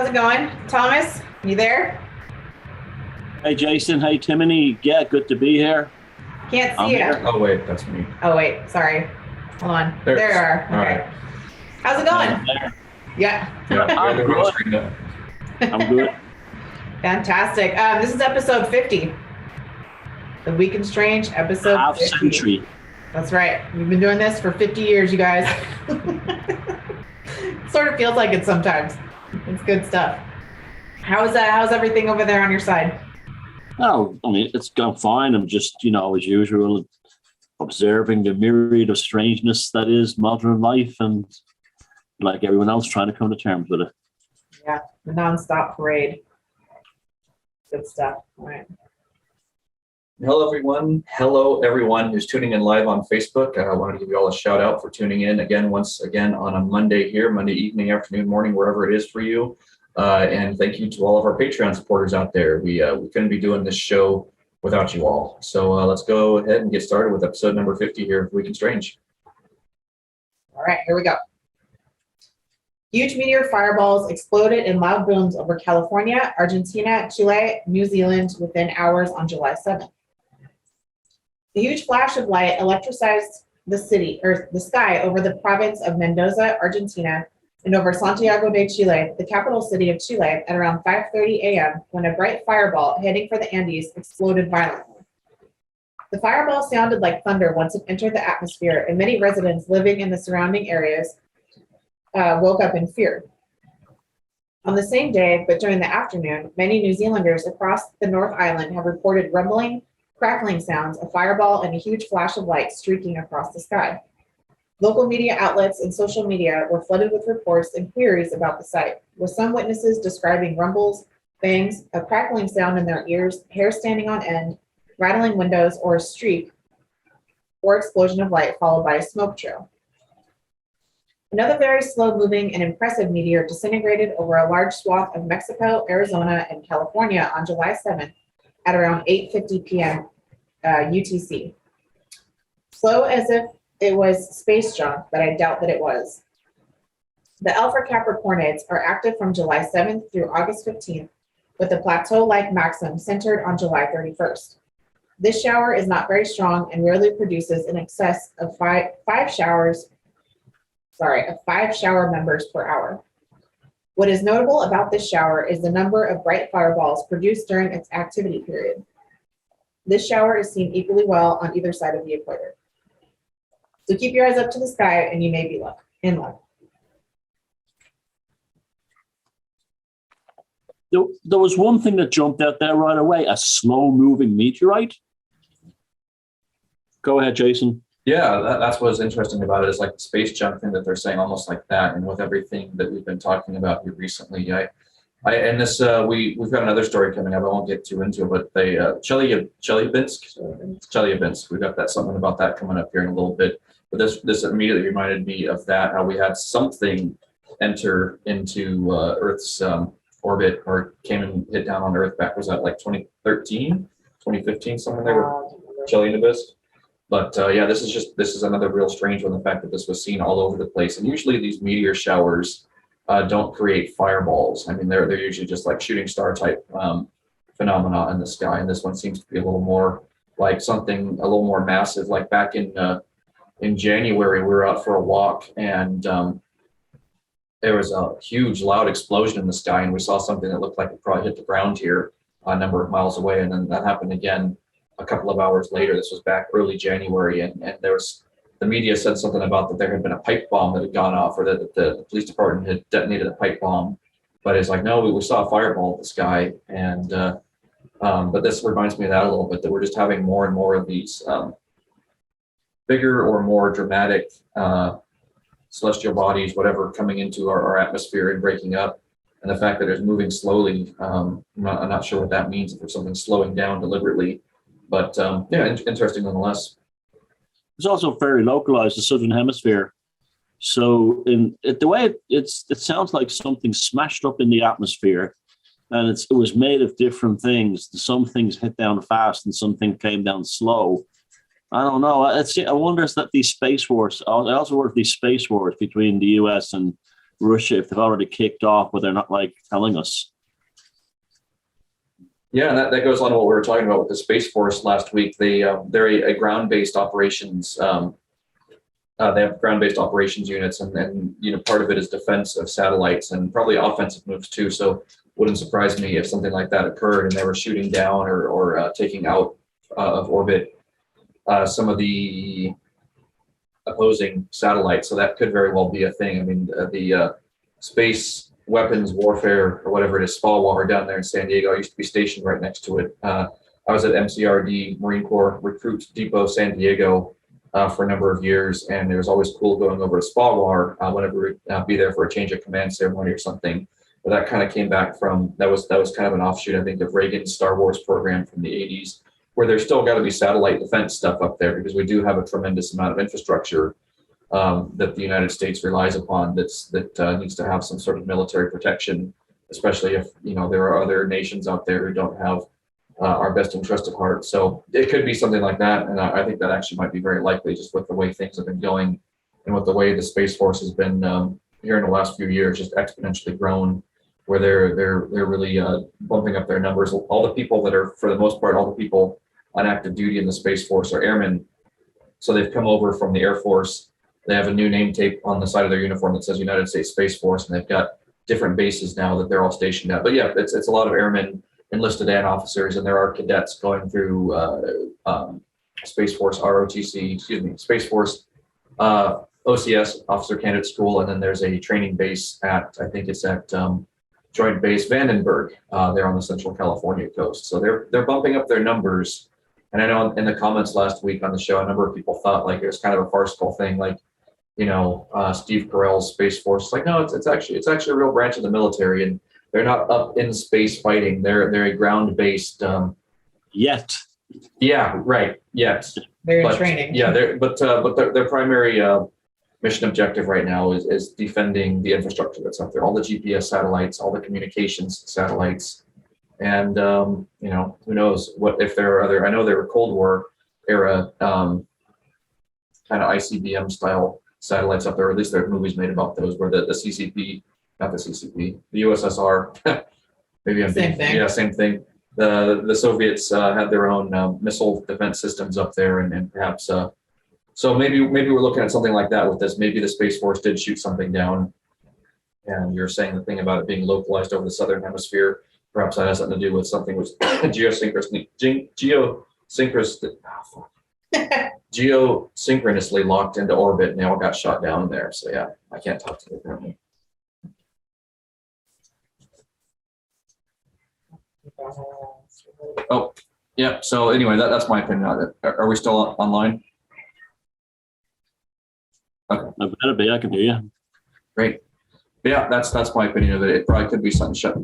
it going? Thomas, you there? Hey, Jason. Hey, Timony. Yeah, good to be here. Can't see you. Oh, wait, that's me. Oh, wait, sorry. Hold on. There you are. Okay. Right. How's it going? Yeah, I'm good. Fantastic. This is episode 50. The Week in Strange, episode Half 50. century. That's right. We've been doing this for 50 years, you guys. Sort of feels like it sometimes. It's good stuff. How's everything over there on your side? Oh, I mean, it's gone fine. I'm just, as usual, observing the myriad of strangeness that is modern life, and like everyone else, trying to come to terms with it. Yeah, the nonstop parade. Good stuff. All right. Hello, everyone who's tuning in live on Facebook. I wanted to give you all a shout out for tuning in once again on a Monday here, Monday evening, afternoon, morning, wherever it is for you. And thank you to all of our Patreon supporters out there. We couldn't be doing this show without you all. So let's go ahead and get started with episode number 50 here of Week in Strange. All right, here we go. Huge meteor fireballs exploded in loud booms over California, Argentina, Chile, New Zealand within hours on July 7th. The huge flash of light electrified the sky over the province of Mendoza, Argentina, and over Santiago de Chile, the capital city of Chile, at around 5:30 a.m. when a bright fireball heading for the Andes exploded violently. The fireball sounded like thunder once it entered the atmosphere, and many residents living in the surrounding areas woke up in fear. On the same day, but during the afternoon, many New Zealanders across the North Island have reported rumbling, crackling sounds, a fireball, and a huge flash of light streaking across the sky. Local media outlets and social media were flooded with reports and queries about the sight, with some witnesses describing rumbles, bangs, a crackling sound in their ears, hair standing on end, rattling windows, or a streak or explosion of light followed by a smoke trail. Another very slow-moving and impressive meteor disintegrated over a large swath of Mexico, Arizona, and California on July 7th at around 8:50 p.m. UTC. Slow as if it was space junk, but I doubt that it was. The Alpha Capricornids are active from July 7th through August 15th, with a plateau-like maximum centered on July 31st. This shower is not very strong and rarely produces in excess of five shower members per hour. What is notable about this shower is the number of bright fireballs produced during its activity period. This shower is seen equally well on either side of the equator. So keep your eyes up to the sky and you may be in luck. There was one thing that jumped out there right away, a slow-moving meteorite. Go ahead, Jason. Yeah, that's what's interesting about it, is like the space junk thing that they're saying, almost like that. And with everything that we've been talking about here recently, we've got another story coming up. I won't get too into it, but Chelyabinsk. We've got something about that coming up here in a little bit. But this immediately reminded me of that, how we had something enter into Earth's orbit, or came and hit down on Earth back, was that like 2013, 2015, somewhere there with Chelyabinsk. But this is another real strange one, the fact that this was seen all over the place. And usually these meteor showers don't create fireballs. I mean, they're usually just like shooting star type phenomena in the sky. And this one seems to be a little more like something a little more massive. Like back in January, we were out for a walk, and there was a huge loud explosion in the sky, and we saw something that looked like it probably hit the ground here a number of miles away. And then that happened again a couple of hours later. This was back early January, and the media said something about that there had been a pipe bomb that had gone off, or that the police department had detonated a pipe bomb. But it's like, no, we saw a fireball in the sky. And but this reminds me of that a little bit, that we're just having more and more of these bigger or more dramatic celestial bodies, whatever, coming into our atmosphere and breaking up. And the fact that it's moving slowly, I'm not sure what that means, if there's something slowing down deliberately. But interesting nonetheless. It's also very localized, the southern hemisphere. So it sounds like something smashed up in the atmosphere, and it was made of different things. Some things hit down fast and some things came down slow. I don't know. I wonder if that these space wars, I also work these space wars between the US and Russia if they've already kicked off, but they're not like telling us. Yeah, and that goes on to what we were talking about with the Space Force last week. They're a ground-based operations. They have ground-based operations units, and part of it is defense of satellites and probably offensive moves too. So wouldn't surprise me if something like that occurred and they were shooting down or taking out of orbit some of the opposing satellites. So that could very well be a thing. I mean, the space weapons warfare or whatever it is, SPAWAR down there in San Diego. I used to be stationed right next to it. I was at MCRD, Marine Corps Recruit Depot, San Diego for a number of years, and it was always cool going over to SPAWAR whenever we'd be there for a change of command ceremony or something. But that kind of came back from, that was kind of an offshoot, I think, of Reagan's Star Wars program from the 80s, where there's still got to be satellite defense stuff up there because we do have a tremendous amount of infrastructure that the United States relies upon that needs to have some sort of military protection, especially if there are other nations out there who don't have our best interest at heart. So it could be something like that, and I think that actually might be very likely, just with the way things have been going and with the way the Space Force has been here in the last few years, just exponentially grown, where they're really bumping up their numbers. All the people that are, for the most part, all the people on active duty in the Space Force are airmen, so they've come over from the Air Force. They have a new name tape on the side of their uniform that says United States Space Force, and they've got different bases now that they're all stationed at. But yeah, it's a lot of airmen, enlisted and officers, and there are cadets going through Space Force Space Force OCS, Officer Candidate School, and then there's a training base at, I think it's at Joint Base Vandenberg there on the Central California coast. So they're bumping up their numbers. And I know in the comments last week on the show, a number of people thought like it was kind of a farcical thing, like Steve Carell's Space Force. It's like, no, it's actually a real branch of the military, and they're not up in space fighting. They're a ground-based. Yet. Yeah, right. Yet. They're in training. Yeah, but their primary mission objective right now is defending the infrastructure that's up there, all the GPS satellites, all the communications satellites, and who knows what if there are other. I know there were Cold War era kind of ICBM style satellites up there. Or at least there are movies made about those, where the CCP, not the CCP, the USSR, maybe I'm Same thing. Yeah, same thing. The Soviets had their own missile defense systems up there, and perhaps so maybe we're looking at something like that with this. Maybe the Space Force did shoot something down, and you're saying the thing about it being localized over the southern hemisphere. Perhaps that has something to do with something which geosynchronously locked into orbit, and they all got shot down there. So yeah, I can't talk to you currently. Oh, yeah. So anyway, that's my opinion on it. Are we still online? Okay. I better be. I can hear you. Great. Yeah, that's my opinion of it. It probably could be something shot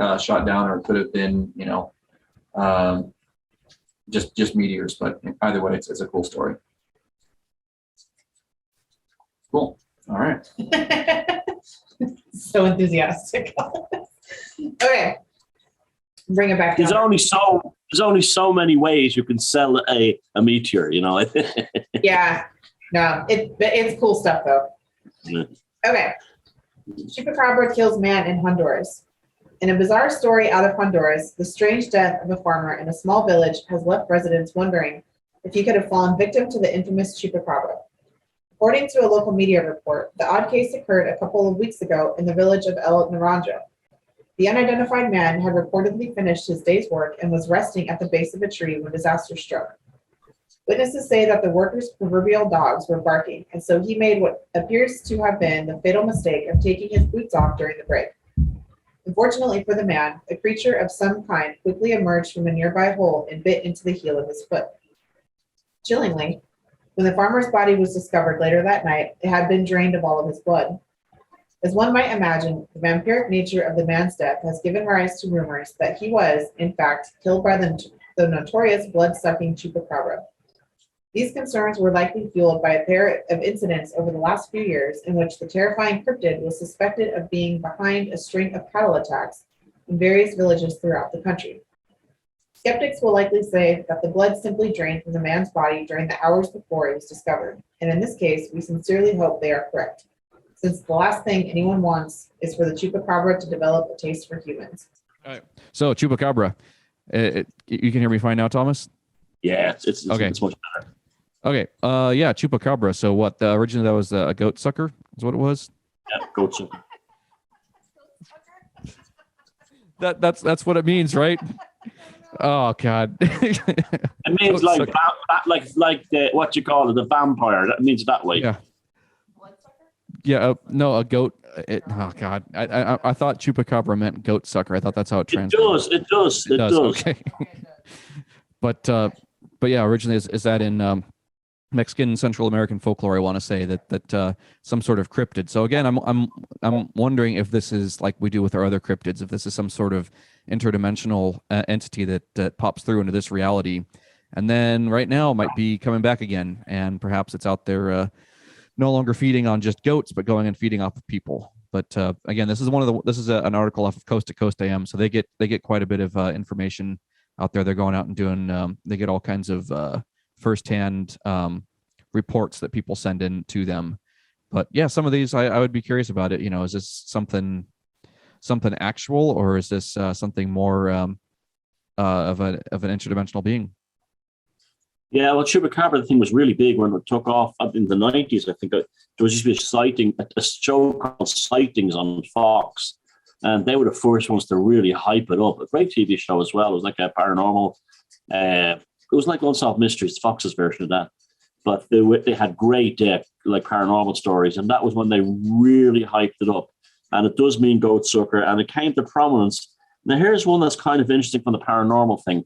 down, or it could have been, just meteors. But either way, it's a cool story. Cool. All right. So enthusiastic. Okay. Bring it back down. There's only so many ways you can sell a meteor, Yeah. No, it's cool stuff though. Yeah. Okay. Chupacabra kills man in Honduras. In a bizarre story out of Honduras, the strange death of a farmer in a small village has left residents wondering if he could have fallen victim to the infamous chupacabra. According to a local media report, the odd case occurred a couple of weeks ago in the village of El Naranjo. The unidentified man had reportedly finished his day's work and was resting at the base of a tree when disaster struck. Witnesses say that the workers' proverbial dogs were barking, and so he made what appears to have been the fatal mistake of taking his boots off during the break. Unfortunately for the man, a creature of some kind quickly emerged from a nearby hole and bit into the heel of his foot. Chillingly, when the farmer's body was discovered later that night, it had been drained of all of his blood. As one might imagine, the vampiric nature of the man's death has given rise to rumors that he was, in fact, killed by the notorious blood-sucking chupacabra. These concerns were likely fueled by a pair of incidents over the last few years in which the terrifying cryptid was suspected of being behind a string of cattle attacks in various villages throughout the country. Skeptics will likely say that the blood simply drained from the man's body during the hours before it was discovered, and in this case, we sincerely hope they are correct. since the last thing anyone wants is for the chupacabra to develop a taste for humans. All right. So chupacabra, you can hear me fine now, Thomas? Yeah, it's Okay. it's much better. Okay. Yeah, chupacabra. So what? Originally that was a goat sucker. Is what it was. Yeah, goat sucker. That's what it means, right? Oh God. It means Goat like sucker. like the, what you call it, the vampire. That means that way. Yeah. Yeah. No, a goat. Oh God. I thought chupacabra meant goat sucker. I thought that's how it It translates. does. It does. Okay. But yeah, originally is that in Mexican Central American folklore? I want to say that some sort of cryptid. So again, I'm wondering if this is like we do with our other cryptids, if this is some sort of interdimensional entity that pops through into this reality, and then right now might be coming back again, and perhaps it's out there no longer feeding on just goats, but going and feeding off of people. But again, this is an article off of Coast to Coast AM, so they get quite a bit of information out there. They're going out and doing they get all kinds of firsthand reports that people send in to them. But yeah, some of these I would be curious about it. Is this something actual, or is this something more of an interdimensional being? Yeah, well, chupacabra thing was really big when it took off in the 90s. I think there was used to be a show called Sightings on Fox, and they were the first ones to really hype it up. A great TV show as well. It was like a paranormal. It was like Unsolved Mysteries, Fox's version of that. But they had great like paranormal stories, and that was when they really hyped it up. And it does mean goat sucker, and it came to prominence. Now, here's one that's kind of interesting from the paranormal thing.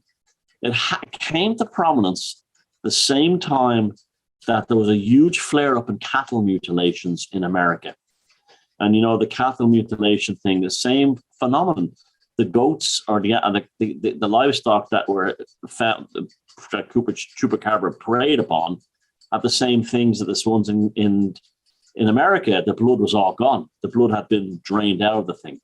It came to prominence the same time that there was a huge flare-up in cattle mutilations in America. And, the cattle mutilation thing, the same phenomenon. The goats or the livestock that were found, that chupacabra preyed upon, had the same things that this ones in America. The blood was all gone. The blood had been drained out of the thing,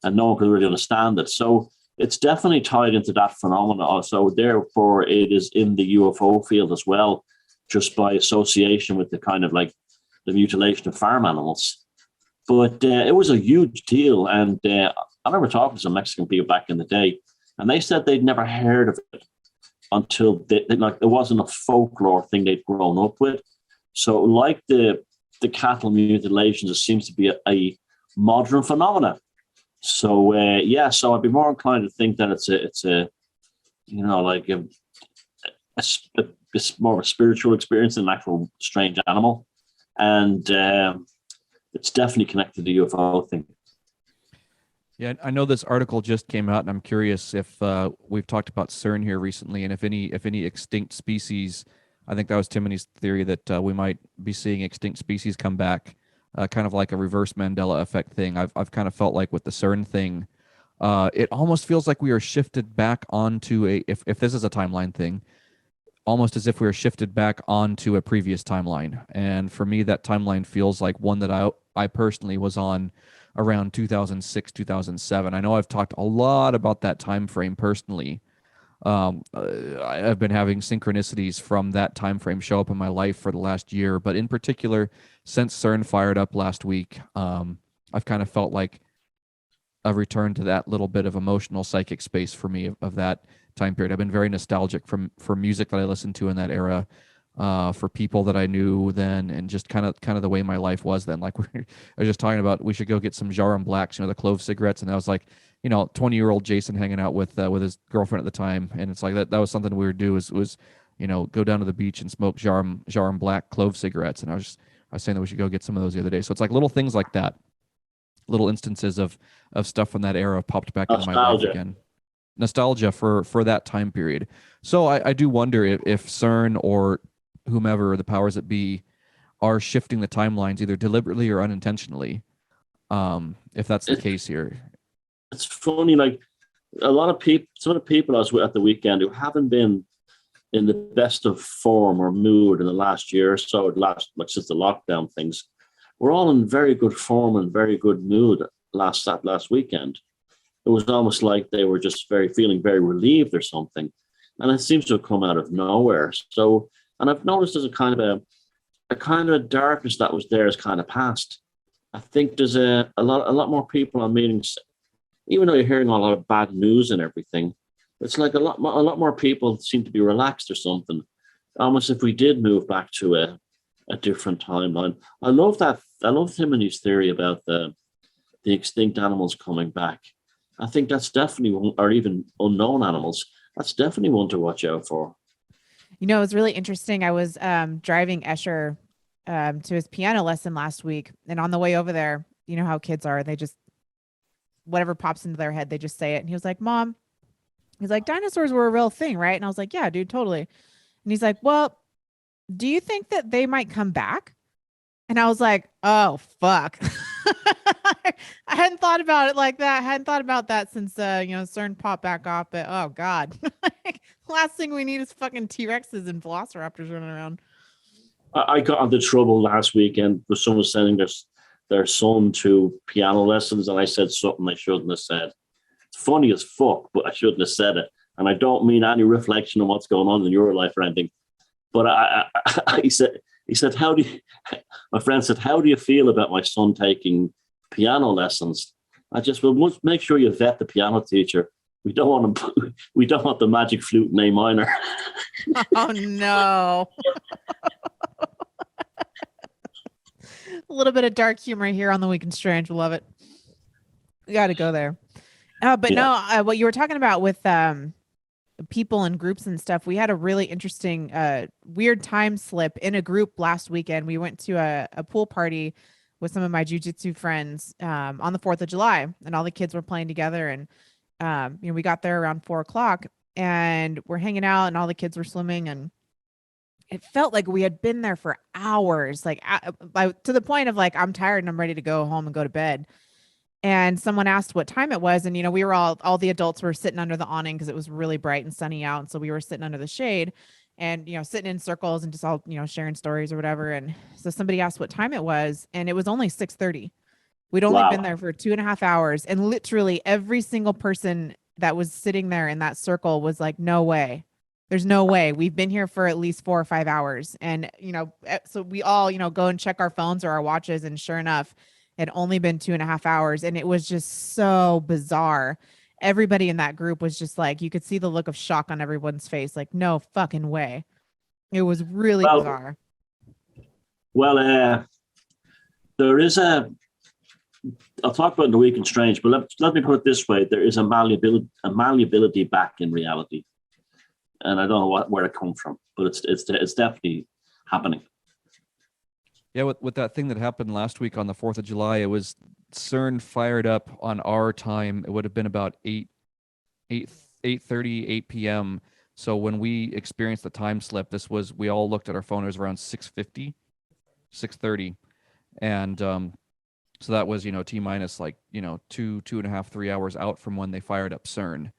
and no one could really understand it. So it's definitely tied into that phenomenon. So therefore, it is in the UFO field as well, just by association with the kind of like the mutilation of farm animals. But it was a huge deal, and I remember talking to some Mexican people back in the day, and they said they'd never heard of it until it wasn't a folklore thing they'd grown up with. So like the cattle mutilations, it seems to be a modern phenomena. So so I'd be more inclined to think that it's more of a spiritual experience than an actual strange animal, and it's definitely connected to the UFO thing. Yeah, I know this article just came out, and I'm curious if we've talked about CERN here recently, and if any extinct species. I think that was Timone's theory that we might be seeing extinct species come back, kind of like a reverse Mandela effect thing. I've kind of felt like with the CERN thing, it almost feels like we are shifted back onto if this is a timeline thing, almost as if we were shifted back onto a previous timeline. And for me, that timeline feels like one that I personally was on around 2006, 2007. I know I've talked a lot about that time frame personally. I've been having synchronicities from that time frame show up in my life for the last year, but in particular, since CERN fired up last week, I've kind of felt like a return to that little bit of emotional psychic space for me of that time period. I've been very nostalgic for music that I listened to in that era, for people that I knew then, and just kind of the way my life was then. Like I was just talking about, we should go get some Jarum Blacks, the clove cigarettes, and I was like, 20-year-old Jason hanging out with his girlfriend at the time, and it's like that was something we would do was go down to the beach and smoke Jarum Black clove cigarettes. And I was saying that we should go get some of those the other day. So it's like little things like that, little instances of stuff from that era popped back into my life again. Nostalgia for that time period. So I do wonder if CERN or whomever the powers that be are shifting the timelines either deliberately or unintentionally. If that's the case here. It's funny, like a lot of people, some of the people I was with at the weekend who haven't been in the best of form or mood in the last year or so, since the lockdown things, we're all in very good form and very good mood last weekend. It was almost like they were just feeling very relieved or something. And it seems to have come out of nowhere. So, and I've noticed there's a kind of darkness that was there has kind of passed. I think there's a lot more people on meetings, even though you're hearing a lot of bad news and everything. It's like a lot more people seem to be relaxed or something. Almost if we did move back to a different timeline. I love that. I love Timothy's theory about the extinct animals coming back. I think that's definitely one, or even unknown animals. That's definitely one to watch out for. You know, it was really interesting. I was driving Escher to his piano lesson last week, and on the way over there, you know how kids are, they just whatever pops into their head, they just say it. And he was like, "Mom," he's like, "dinosaurs were a real thing, right?" And I was like, "Yeah, dude, totally." And he's like, "Well, do you think that they might come back?" And I was like, "Oh, fuck." I hadn't thought about it like that. I hadn't thought about that since CERN popped back off. But oh god, like, last thing we need is fucking T-Rexes and Velociraptors running around. I got into trouble last weekend with someone sending their son to piano lessons, and I said something I shouldn't have said. It's funny as fuck, but I shouldn't have said it. And I don't mean any reflection on what's going on in your life or anything. But he said, how do you, my friend said, how do you feel about my son taking piano lessons? I just, well, must make sure you vet the piano teacher. We don't want the magic flute in A minor. Oh no. A little bit of dark humor here on the Week in Strange. Love it. We got to go there. But Yeah. no, what you were talking about with people and groups and stuff, we had a really interesting, weird time slip in a group last weekend. We went to a pool party with some of my jujitsu friends on the 4th of July, and all the kids were playing together. And, we got there around 4 o'clock, and we're hanging out, and all the kids were swimming, and it felt like we had been there for hours, like to the point of like, I'm tired and I'm ready to go home and go to bed. And someone asked what time it was. And, we were all the adults were sitting under the awning because it was really bright and sunny out. And so we were sitting under the shade and, sitting in circles and just all, sharing stories or whatever. And so somebody asked what time it was, and it was only 6:30. We'd only Wow. been there for 2.5 hours. And literally every single person that was sitting there in that circle was like, no way. There's no way. We've been here for at least 4 or 5 hours. And, so we all, go and check our phones or our watches. And sure enough, it had only been 2.5 hours. And it was just so bizarre. Everybody in that group was just like, you could see the look of shock on everyone's face. Like, no fucking way. It was really Well, bizarre. Well, there is I'll talk about the Week in Strange, but let me put it this way: there is a malleability back in reality, and I don't know where it comes from, but it's definitely happening. Yeah, with that thing that happened last week on the 4th of July, it was CERN fired up on our time. It would have been about 8:30, 8 p.m. So when we experienced the time slip, we all looked at our phone. It was around 6:50, 6:30, and so that was T minus like 2.5, 3 hours out from when they fired up CERN.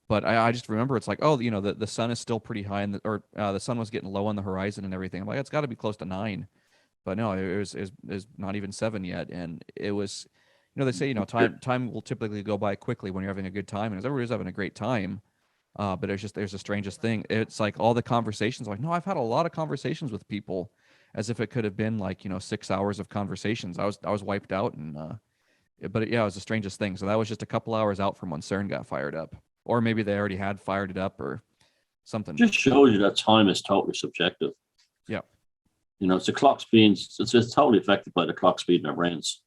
But I just remember it's like, oh, the sun is still pretty high, the sun was getting low on the horizon and everything. I'm like, it's got to be close to 9. But no, it was not even 7 yet, and it was, they say time will typically go by quickly when you're having a good time, and everybody's having a great time. But there's the strangest thing. It's like all the conversations. Like, no, I've had a lot of conversations with people, as if it could have been like 6 hours of conversations. I was wiped out, and it was the strangest thing. So that was just a couple hours out from when CERN got fired up, or maybe they already had fired it up or something. Just shows you that time is totally subjective. Yeah. It's the clock speed. It's totally affected by the clock speed in our brains.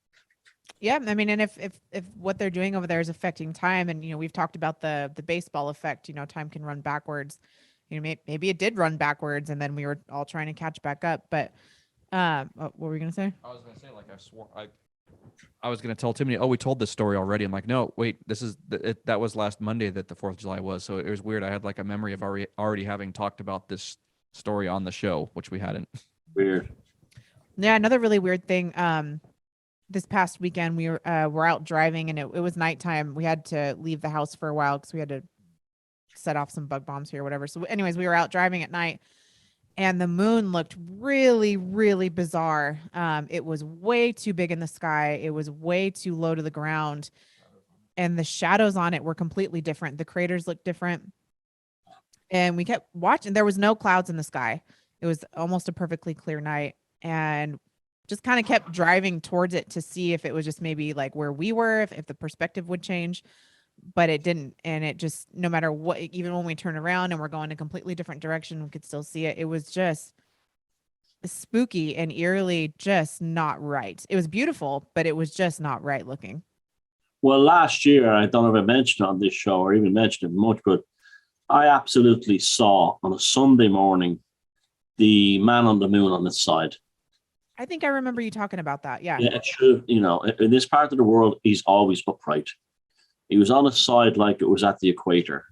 Yeah, I mean, and if what they're doing over there is affecting time, and we've talked about the baseball effect, time can run backwards. Maybe it did run backwards, and then we were all trying to catch back up. But what were we gonna say? I was gonna say, like, I swore I was gonna tell Timothy, oh, we told this story already. I'm like, no, wait, that was last Monday that the 4th of July was. So it was weird. I had like a memory of already having talked about this story on the show, which we hadn't. Weird. Yeah, another really weird thing. This past weekend we were out driving, and it was nighttime. We had to leave the house for a while because we had to set off some bug bombs here or whatever. So anyways, we were out driving at night, and the moon looked really, really bizarre. It was way too big in the sky. It was way too low to the ground, and the shadows on it were completely different. The craters looked different, and we kept watching. There was no clouds in the sky. It was almost a perfectly clear night, and just kind of kept driving towards it to see if it was just maybe like where we were, if the perspective would change, but it didn't. And it just, no matter what, even when we turn around and we're going a completely different direction, we could still see it. It was just spooky and eerily just not right. It was beautiful, but it was just not right looking. Well, last year, I don't know if I mentioned on this show or even mentioned it much, but I absolutely saw on a Sunday morning the man on the moon on its side. I think I remember you talking about that. Yeah. Yeah, it should, you know, in this part of the world, he's always upright. He was on his side like it was at the equator.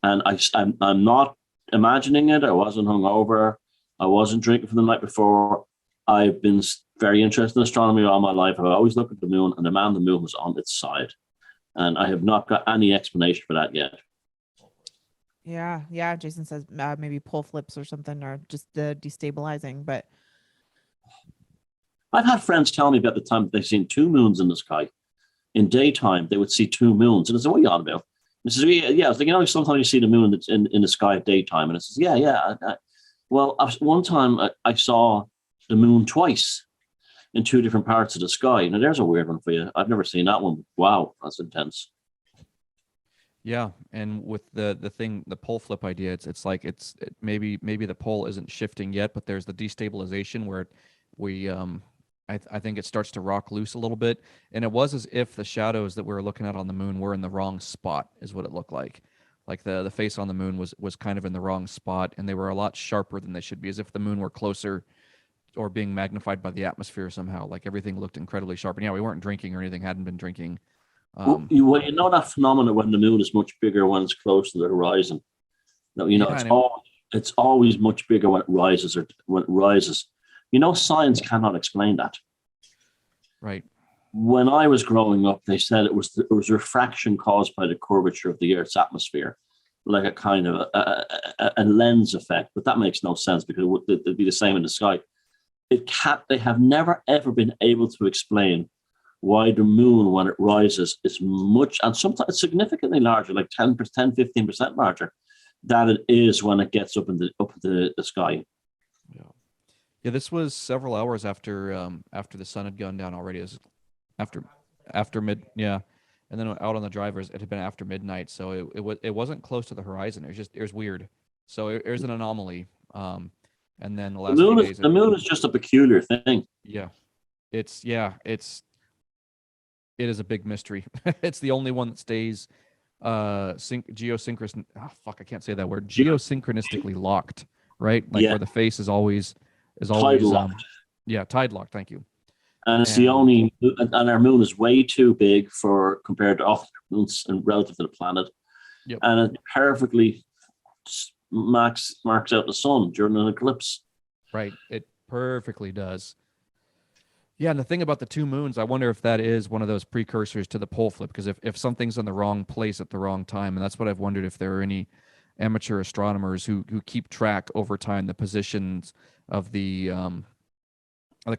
And I'm not imagining it. I wasn't hungover. I wasn't drinking from the night before. I've been very interested in astronomy all my life. I've always looked at the moon, and the man on the moon was on its side. And I have not got any explanation for that yet. Yeah. Yeah. Jason says maybe pole flips or something, or just destabilizing. But I've had friends tell me about the time they've seen two moons in the sky. In daytime, they would see two moons. And I said, what are you on about? And says, yeah. I was like, you know, sometimes you see the moon that's in the sky at daytime. And it says, yeah. Well, one time I saw the moon twice in two different parts of the sky. Now, there's a weird one for you. I've never seen that one. Wow, that's intense. Yeah, and with the pole flip idea, it's like maybe the pole isn't shifting yet, but there's the destabilization where we I think it starts to rock loose a little bit, and it was as if the shadows that we were looking at on the moon were in the wrong spot, is what it looked like. Like the face on the moon was kind of in the wrong spot, and they were a lot sharper than they should be, as if the moon were closer or being magnified by the atmosphere somehow. Like everything looked incredibly sharp. And yeah, we weren't drinking or anything, hadn't been drinking. You know that phenomenon when the moon is much bigger when it's close to the horizon. No, you know, yeah, it's always much bigger when it rises or when it rises. You know, science cannot explain that. Right. When I was growing up, they said it was refraction caused by the curvature of the Earth's atmosphere, like a kind of a lens effect. But that makes no sense because it'd be the same in the sky. They have never ever been able to explain why the moon, when it rises, is much, and sometimes significantly larger, like 10%, 15% larger, than it is when it gets up into the sky. Yeah, this was several hours after the sun had gone down already. It was after mid, yeah, and then out on the drivers, it had been after midnight, so it wasn't close to the horizon. It was weird. So it was an anomaly. And then the last few days, the moon is just a peculiar thing. Yeah, it is a big mystery. It's the only one that stays geosynchronous. Oh, fuck, I can't say that word. Geosynchronistically locked, right? Like where the face is always tide locked. Tide locked. Thank you. And it's the only, and our moon is way too big compared to other moons and relative to the planet. Yep. And it perfectly marks out the sun during an eclipse. Right. It perfectly does. Yeah, and the thing about the two moons, I wonder if that is one of those precursors to the pole flip, because if something's in the wrong place at the wrong time, and that's what I've wondered, if there are any amateur astronomers who keep track over time the positions of the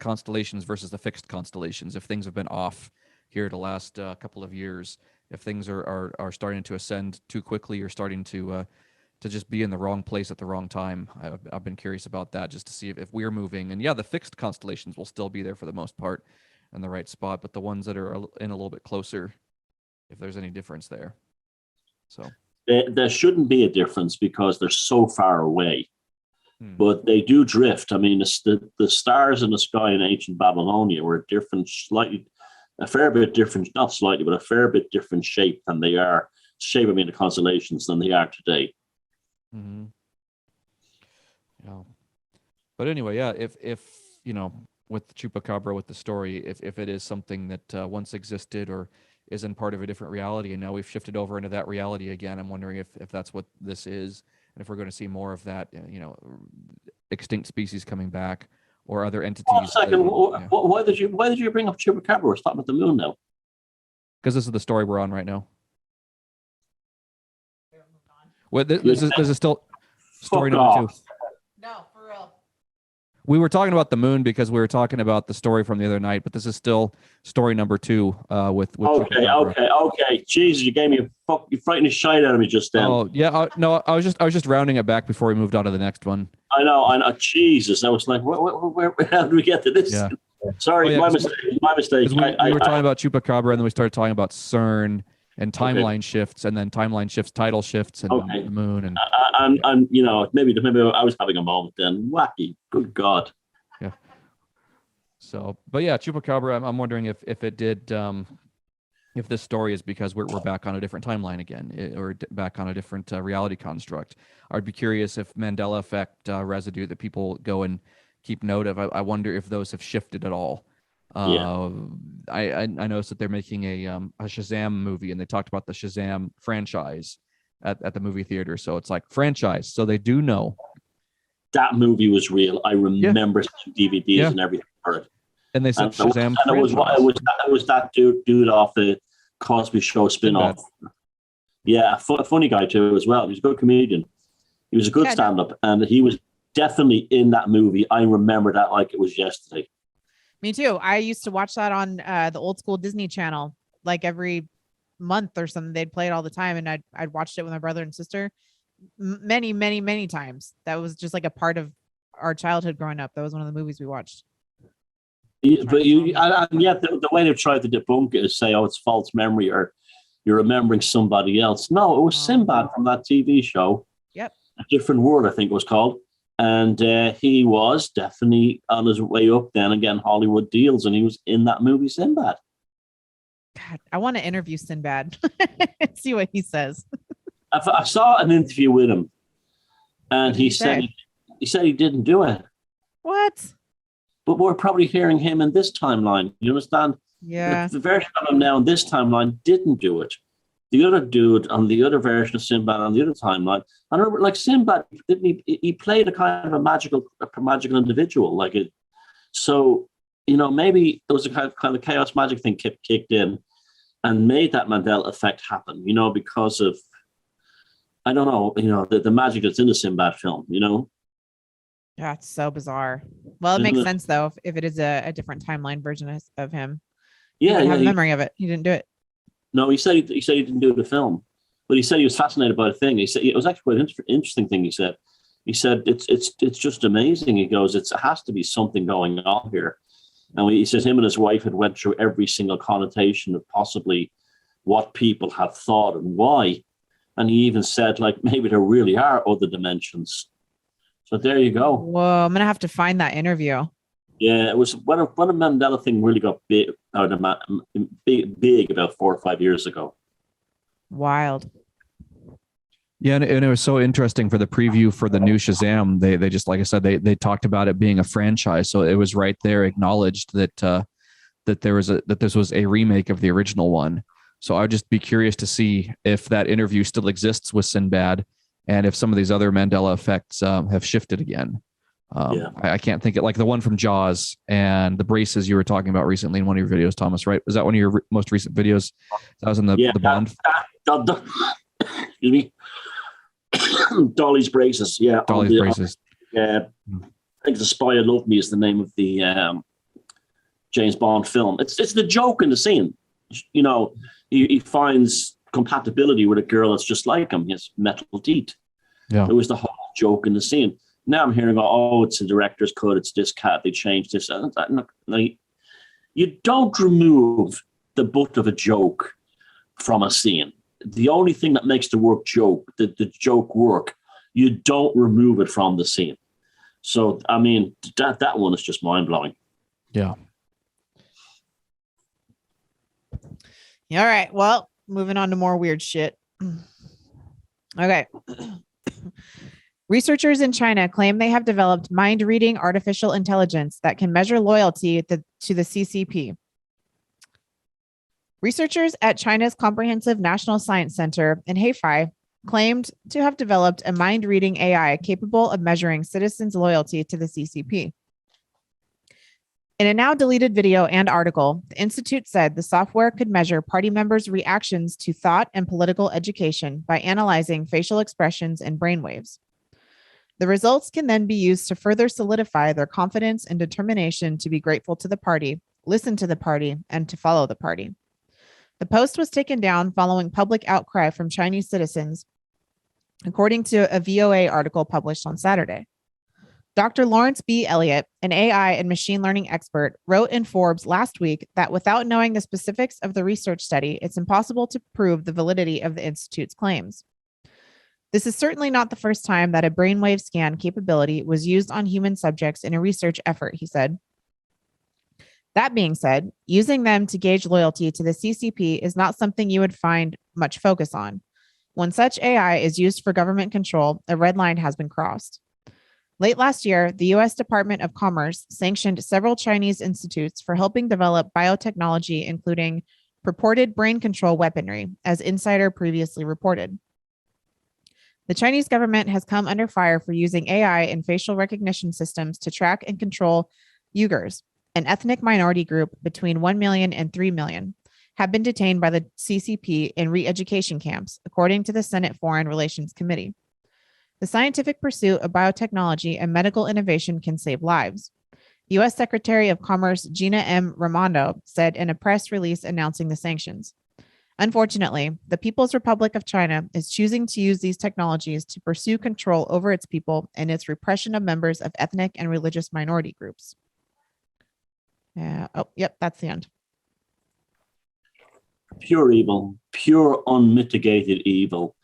constellations versus the fixed constellations, if things have been off here the last couple of years, if things are starting to ascend too quickly or starting to just be in the wrong place at the wrong time. I've been curious about that, just to see if we're moving. And yeah, the fixed constellations will still be there for the most part in the right spot, but the ones that are in a little bit closer, if there's any difference there. So there shouldn't be a difference because they're so far away, but they do drift. I mean, the stars in the sky in ancient Babylonia were a fair bit different, not slightly, but a fair bit different shape than they are, the constellations than they are today. Mm-hmm. Yeah, but anyway, yeah. If you know, with the Chupacabra, with the story, if it is something that once existed or isn't part of a different reality, and now we've shifted over into that reality again, I'm wondering if that's what this is, and if we're going to see more of that, extinct species coming back or other entities. Hold on a second. Why did you bring up Chupacabra? We're talking about the moon now. Because this is the story we're on right now. Well, this is still story number 2. No, for real. We were talking about the moon because we were talking about the story from the other night, but this is still story number 2 with Okay. Jesus, you gave me you frightened the shit out of me just then. Oh yeah, no, I was just rounding it back before we moved on to the next one. I know. Jesus, I was like, where how did we get to this? Yeah. Sorry, Oh, yeah, my 'cause- mistake. My mistake. Because we were talking about Chupacabra, and then we started talking about CERN and timeline shifts, and then timeline shifts, tidal shifts, and Okay. the moon. And I'm, you know, maybe I was having a moment then. Wacky. Good God. so, but yeah, Chupacabra. I'm wondering if it did. If this story is because we're back on a different timeline again, or back on a different reality construct. I'd be curious if Mandela effect residue that people go and keep note of. I wonder if those have shifted at all. Yeah. I noticed that they're making a Shazam movie, and they talked about the Shazam franchise at the movie theater. So it's like franchise. So they do know. That movie was real. I remember some DVDs Yeah. and everything for it. And they said And Shazam it was that dude off the Cosby Show spin-off. Yeah, funny guy too as well. He was a good comedian. He was a good stand-up, and he was definitely in that movie. I remember that like it was yesterday. Me too. I used to watch that on the old school Disney Channel, like every month or something. They'd play it all the time, and I'd watched it with my brother and sister many, many, many times. That was just like a part of our childhood growing up. That was one of the movies we watched. But yet the way they've tried to debunk it is say, oh, it's false memory or you're remembering somebody else. No, it was Sinbad from that TV show. Yep. A Different World, I think it was called. And he was definitely on his way up then again, Hollywood deals, and he was in that movie Sinbad. God, I want to interview Sinbad and see what he says. I saw an interview with him, and he said he didn't do it. What? But we're probably hearing him in this timeline. You understand? Yeah. The version of him now in this timeline didn't do it. The other dude on the other version of Sinbad on the other timeline, I remember, like Sinbad, didn't he played a kind of a magical individual, like it. So you know, maybe there was a kind of chaos magic thing kicked in and made that Mandela effect happen. You know, because of I don't know, you know, the magic that's in the Sinbad film. You know. Yeah, it's so bizarre. Well, it makes sense though if it is a different timeline version of him. Yeah, he have a memory of it. He didn't do it. No, he said he didn't do the film, but he said he was fascinated by the thing. He said it was actually quite an interesting thing. He said it's just amazing. He goes, it has to be something going on here, and he says him and his wife had went through every single connotation of possibly what people had thought and why, and he even said like maybe there really are other dimensions. So there you go. Whoa, I'm gonna have to find that interview. Yeah, it was when a Mandela thing really got big about 4 or 5 years ago. Wild. Yeah, and it was so interesting for the preview for the new Shazam. They just, like I said, they talked about it being a franchise, so it was right there acknowledged that that this was a remake of the original one. So I'd just be curious to see if that interview still exists with Sinbad, and if some of these other Mandela effects have shifted again. I can't think it like the one from Jaws and the braces you were talking about recently in one of your videos, Thomas, right? Was that one of your most recent videos? That was in the Bond. Excuse me. Dolly's braces. Yeah. Dolly's braces. Yeah. I think The Spy Who Loved Me is the name of the James Bond film. It's the joke in the scene. You know, he finds compatibility with a girl that's just like him. He has metal teeth. Yeah. It was the whole joke in the scene. Now I'm hearing, oh, it's a director's cut. It's this cat. They changed this. You don't remove the butt of a joke from a scene. The only thing that makes the joke work, you don't remove it from the scene. So, I mean, that one is just mind blowing. Yeah. All right. Well, moving on to more weird shit. Okay. Researchers in China claim they have developed mind-reading artificial intelligence that can measure loyalty to the CCP. Researchers at China's Comprehensive National Science Center in Hefei claimed to have developed a mind-reading AI capable of measuring citizens' loyalty to the CCP. In a now deleted video and article, the institute said the software could measure party members' reactions to thought and political education by analyzing facial expressions and brainwaves. The results can then be used to further solidify their confidence and determination to be grateful to the party, listen to the party, and to follow the party. The post was taken down following public outcry from Chinese citizens, according to a VOA article published on Saturday. Dr. Lawrence B. Elliott, an AI and machine learning expert, wrote in Forbes last week that without knowing the specifics of the research study, it's impossible to prove the validity of the Institute's claims. This is certainly not the first time that a brainwave scan capability was used on human subjects in a research effort, he said. That being said, using them to gauge loyalty to the CCP is not something you would find much focus on. When such AI is used for government control, a red line has been crossed. Late last year, the U.S. Department of Commerce sanctioned several Chinese institutes for helping develop biotechnology, including purported brain control weaponry, as Insider previously reported. The Chinese government has come under fire for using AI and facial recognition systems to track and control Uyghurs, an ethnic minority group between 1 million and 3 million, have been detained by the CCP in re-education camps, according to the Senate Foreign Relations Committee. The scientific pursuit of biotechnology and medical innovation can save lives. U.S. Secretary of Commerce Gina M. Raimondo said in a press release announcing the sanctions. Unfortunately, the People's Republic of China is choosing to use these technologies to pursue control over its people and its repression of members of ethnic and religious minority groups. Yeah. Oh, yep, that's the end. Pure evil, pure unmitigated evil.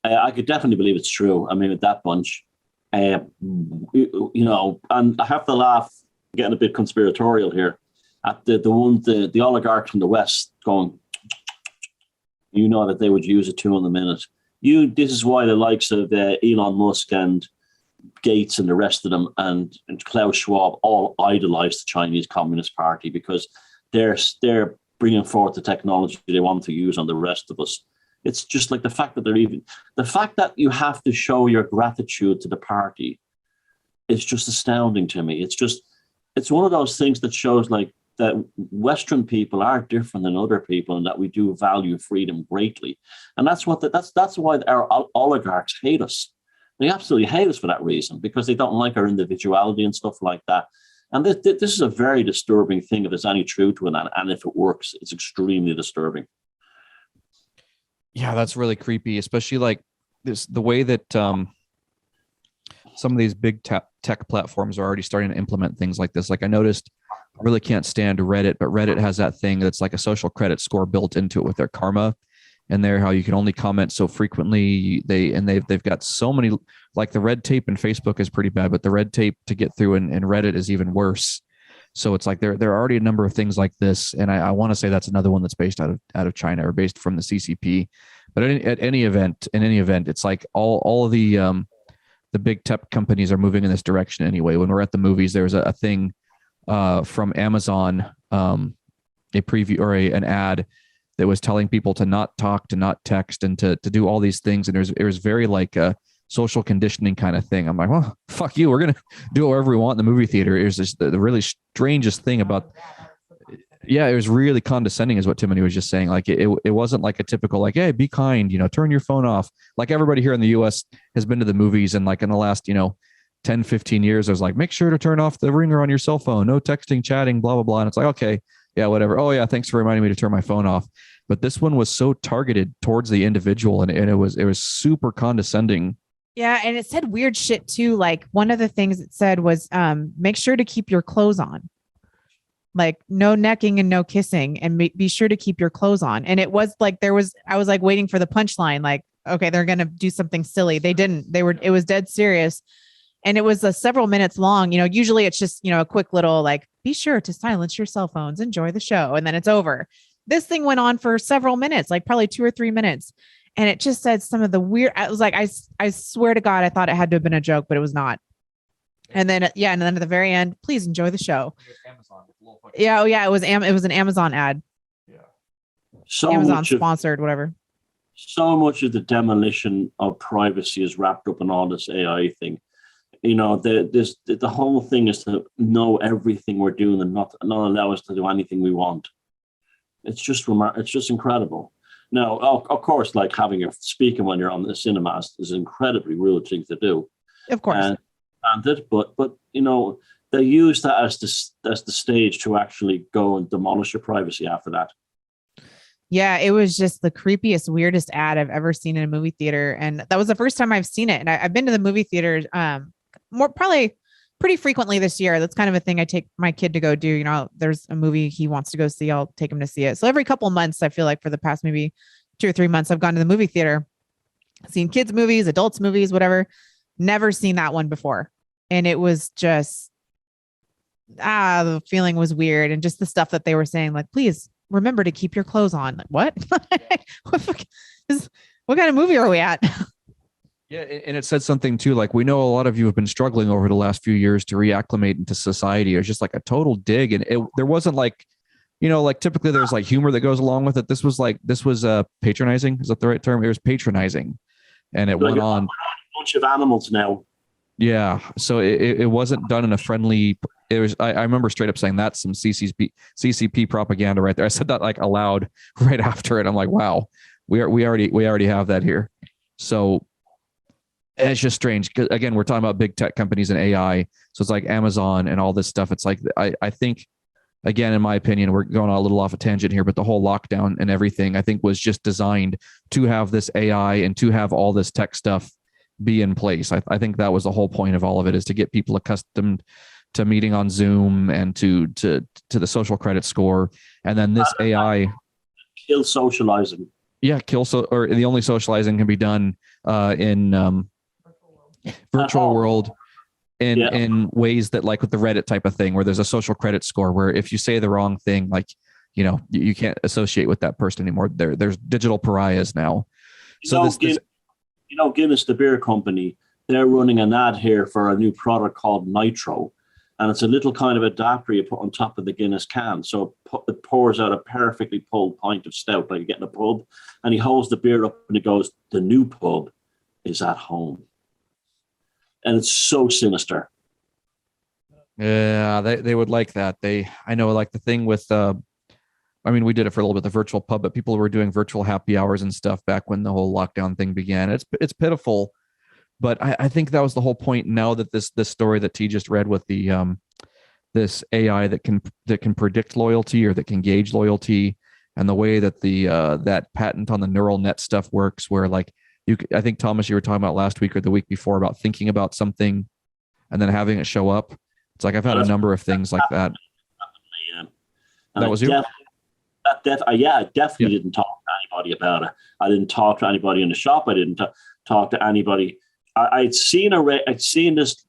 I could definitely believe it's true. I mean, with that bunch, you know, and I have to laugh, getting a bit conspiratorial here, at the oligarchs from the West going, you know, that they would use it too in a minute. This is why the likes of Elon Musk and Gates and the rest of them and Klaus Schwab all idolize the Chinese Communist Party, because they're bringing forth the technology they want to use on the rest of us. It's just like the fact that you have to show your gratitude to the party is just astounding to me. It's one of those things that shows like that Western people are different than other people, and that we do value freedom greatly. And that's why our oligarchs hate us. They absolutely hate us for that reason, because they don't like our individuality and stuff like that. And this is a very disturbing thing if there's any truth to it, and if it works, it's extremely disturbing. Yeah, that's really creepy, especially like the way that some of these big tech platforms are already starting to implement things like this. Like I noticed, I really can't stand Reddit, but Reddit has that thing that's like a social credit score built into it with their karma, and how you can only comment so frequently. They've got so many, like the red tape in Facebook is pretty bad, but the red tape to get through in Reddit is even worse. So it's like there are already a number of things like this, and I want to say that's another one that's based out of China or based from the CCP. But in any event, it's like all of the big tech companies are moving in this direction anyway. When we're at the movies, there's a thing from Amazon, a preview or an ad that was telling people to not talk, to not text, and to do all these things. And it was very like a social conditioning kind of thing. I'm like, well, fuck you. We're going to do whatever we want in the movie theater. It was just the really strangest thing about, yeah, it was really condescending is what Timothy was just saying. Like it wasn't like a typical, like, hey, be kind, turn your phone off. Like everybody here in the US has been to the movies, and like in the last, 10, 15 years, there's like, make sure to turn off the ringer on your cell phone. No texting, chatting, blah, blah, blah. And it's like, okay, yeah, whatever. Oh yeah, thanks for reminding me to turn my phone off. But this one was so targeted towards the individual, and it was super condescending. Yeah, and it said weird shit too. Like one of the things it said was, make sure to keep your clothes on. Like no necking and no kissing, and be sure to keep your clothes on. And it was like I was like waiting for the punchline. Like, okay, they're gonna do something silly. They didn't. It was dead serious, and it was several minutes long. Usually it's just a quick little like, be sure to silence your cell phones, enjoy the show, and then it's over. This thing went on for several minutes, like probably 2 or 3 minutes. And it just said some of the weird, I was like, I swear to God, I thought it had to have been a joke, but it was not. And then, and then at the very end, please enjoy the show. Yeah. Oh yeah. It was an Amazon ad. Yeah. Amazon sponsored, whatever. So much of the demolition of privacy is wrapped up in all this AI thing. The whole thing is to know everything we're doing and not allow us to do anything we want. It's just It's just incredible. Now, of course, like having a speaker when you're on the cinema is an incredibly rude thing to do. Of course. But they use that as the stage to actually go and demolish your privacy after that. Yeah, it was just the creepiest, weirdest ad I've ever seen in a movie theater. And that was the first time I've seen it. And I've been to the movie theater probably pretty frequently this year. That's kind of a thing I take my kid to go do. You know, there's a movie he wants to go see. I'll take him to see it. So every couple of months, I feel like for the past maybe 2 or 3 months, I've gone to the movie theater, seen kids movies, adults movies, whatever. Never seen that one before. And it was just, the feeling was weird. And just the stuff that they were saying, like, please remember to keep your clothes on. Like, what? What kind of movie are we at? Yeah, and it said something too, like, we know a lot of you have been struggling over the last few years to reacclimate into society. It was just like a total dig. And there wasn't like, you know, like typically there's like humor that goes along with it. This was patronizing. Is that the right term? It was patronizing. And it went on. A bunch of animals now. Yeah. So it wasn't done in a friendly, it was, I remember straight up saying that's some CCP propaganda right there. I said that like aloud right after it. I'm like, wow, we already have that here. So it's just strange. 'Cause again, we're talking about big tech companies and AI. So it's like Amazon and all this stuff. It's like, I think, again, in my opinion, we're going on a little off a tangent here, but the whole lockdown and everything, I think, was just designed to have this AI and to have all this tech stuff be in place. I think that was the whole point of all of it, is to get people accustomed to meeting on Zoom and to the social credit score. And then this AI Kill socializing. Yeah, or the only socializing can be done in virtual world in ways that, like with the Reddit type of thing, where there's a social credit score, where if you say the wrong thing, like, you know, you can't associate with that person anymore. There's digital pariahs now. Guinness, the beer company, they're running an ad here for a new product called Nitro. And it's a little kind of adapter you put on top of the Guinness can. So it pours out a perfectly pulled pint of stout, like you get in a pub. And he holds the beer up and he goes, the new pub is at home. And it's so sinister. Yeah, they would like that. I know, like the thing with, I mean, we did it for a little bit, the virtual pub, but people were doing virtual happy hours and stuff back when the whole lockdown thing began. It's pitiful, but I think that was the whole point. Now that this story that T just read with the this AI that can predict loyalty, or that can gauge loyalty, and the way that that patent on the neural net stuff works, where like I think, Thomas, you were talking about last week or the week before about thinking about something and then having it show up. It's like I've had a number of things like that. Yeah. That was you? I definitely didn't talk to anybody about it. I didn't talk to anybody in the shop. I didn't talk to anybody. I'd seen this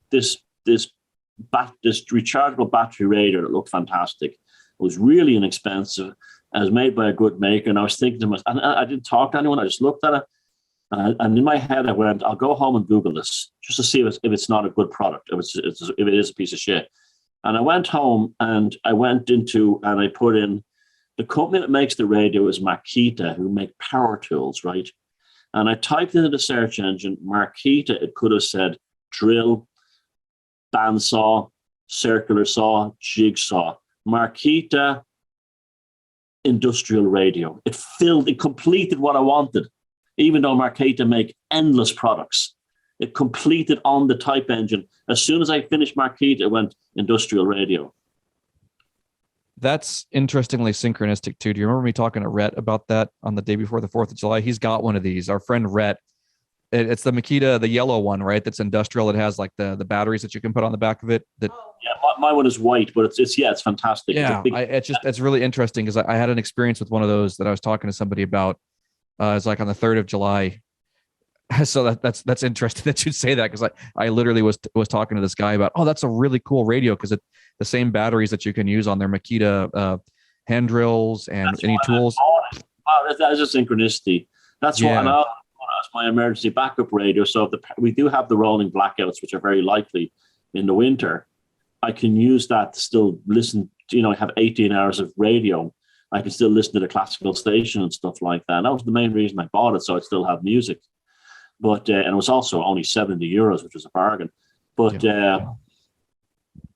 rechargeable battery radio that looked fantastic. It was really inexpensive. It was made by a good maker, and I was thinking to myself, and I didn't talk to anyone. I just looked at it, and in my head I went, "I'll go home and Google this just to see if it's not a good product. If it is a piece of shit." And I went home and I put in. The company that makes the radio is Makita, who make power tools, right? And I typed into the search engine, Makita, it could have said drill, bandsaw, circular saw, jigsaw. Makita industrial radio. It completed what I wanted, even though Makita make endless products. It completed on the type engine. As soon as I finished Makita, it went industrial radio. That's interestingly synchronistic too. Do you remember me talking to Rhett about that on the day before the 4th of July? He's got one of these. Our friend Rhett, it's the Makita, the yellow one, right? That's industrial. It has like the batteries that you can put on the back of it. My one is white, but it's fantastic. Yeah, it's really interesting because I had an experience with one of those that I was talking to somebody about. It's like on the 3rd of July. So that's interesting that you'd say that, because I literally was talking to this guy about, that's a really cool radio, because the same batteries that you can use on their Makita hand drills and any tools. Wow, that is a synchronicity. That's what that's my emergency backup radio. So we do have the rolling blackouts, which are very likely in the winter. I can use that to still listen. I have 18 hours of radio. I can still listen to the classical station and stuff like that. And that was the main reason I bought it, so I still have music. But and it was also only €70, which was a bargain. But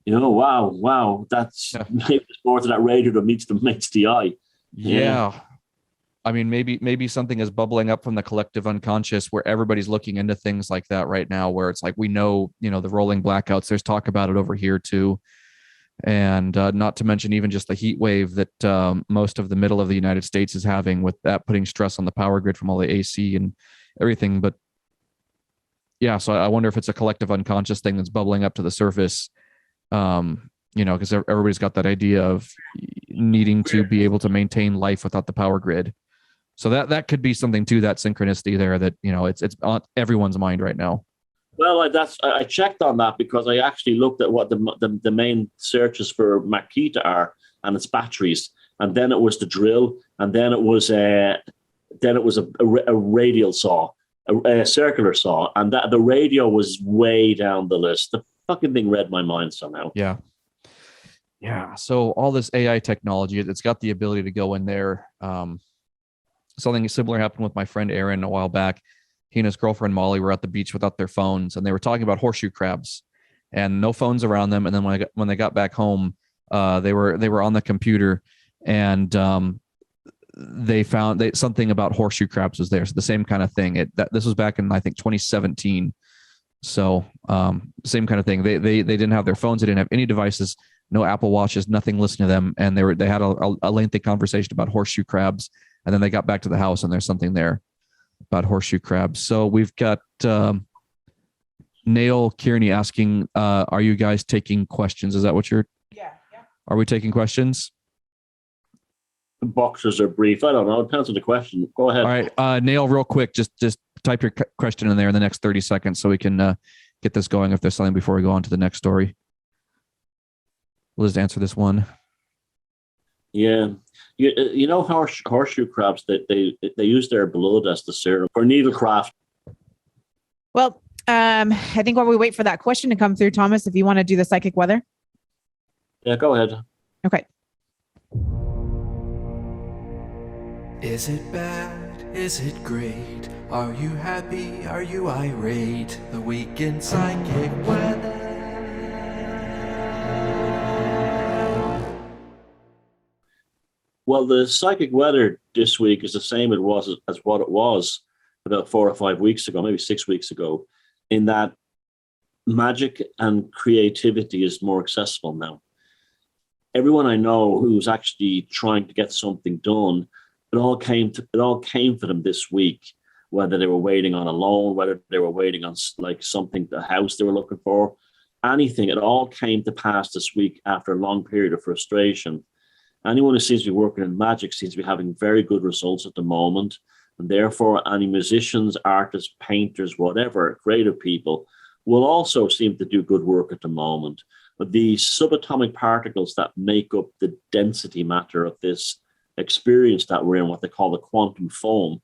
wow, that's maybe there's more to that radio that meets the eye. Yeah. I mean, maybe something is bubbling up from the collective unconscious, where everybody's looking into things like that right now, where it's like, we know, the rolling blackouts, there's talk about it over here too. And not to mention even just the heat wave that most of the middle of the United States is having, with that putting stress on the power grid from all the AC and everything. But yeah, so I wonder if it's a collective unconscious thing that's bubbling up to the surface, Because everybody's got that idea of needing to be able to maintain life without the power grid. So that could be something to that synchronicity there that, it's on everyone's mind right now. Well, I checked on that because I actually looked at what the main searches for Makita are, and it's batteries, and then it was the drill, and then it was a radial saw, a circular saw, and that the radio was way down the list. The fucking thing read my mind somehow. Yeah. So all this AI technology, it's got the ability to go in there. Something similar happened with my friend Aaron a while back. He and his girlfriend Molly were at the beach without their phones, and they were talking about horseshoe crabs, and no phones around them. And then when they got back home, they were on the computer, and they found something about horseshoe crabs was there. So the same kind of thing. This was back in, I think, 2017. So same kind of thing. They didn't have their phones. They didn't have any devices, no Apple Watches, nothing listening to them. And they had a lengthy conversation about horseshoe crabs. And then they got back to the house, and there's something there about horseshoe crabs. So we've got Nail Kearney asking, are you guys taking questions? Is that what you're? Yeah. Are we taking questions? Boxers are brief. I don't know. It depends on the question. Go ahead. All right, Nail, real quick, just type your question in there in the next 30 seconds so we can get this going if there's something before we go on to the next story. We'll just answer this one. Yeah. You know horseshoe crabs, they use their blood as the serum for needlecraft. Well, I think while we wait for that question to come through, Thomas, if you want to do the psychic weather. Yeah, go ahead. Okay. Is it bad? Is it great? Are you happy? Are you irate? The weekend psychic weather. Well, the psychic weather this week is the same as what it was about 4 or 5 weeks ago, maybe 6 weeks ago, in that magic and creativity is more accessible now. Everyone I know who's actually trying to get something done, it all came for them this week, whether they were waiting on a loan, whether they were waiting on like something, the house they were looking for, anything. It all came to pass this week after a long period of frustration. Anyone who seems to be working in magic seems to be having very good results at the moment. And therefore, any musicians, artists, painters, whatever, creative people will also seem to do good work at the moment. But the subatomic particles that make up the density matter of this experience that we're in, what they call the quantum foam,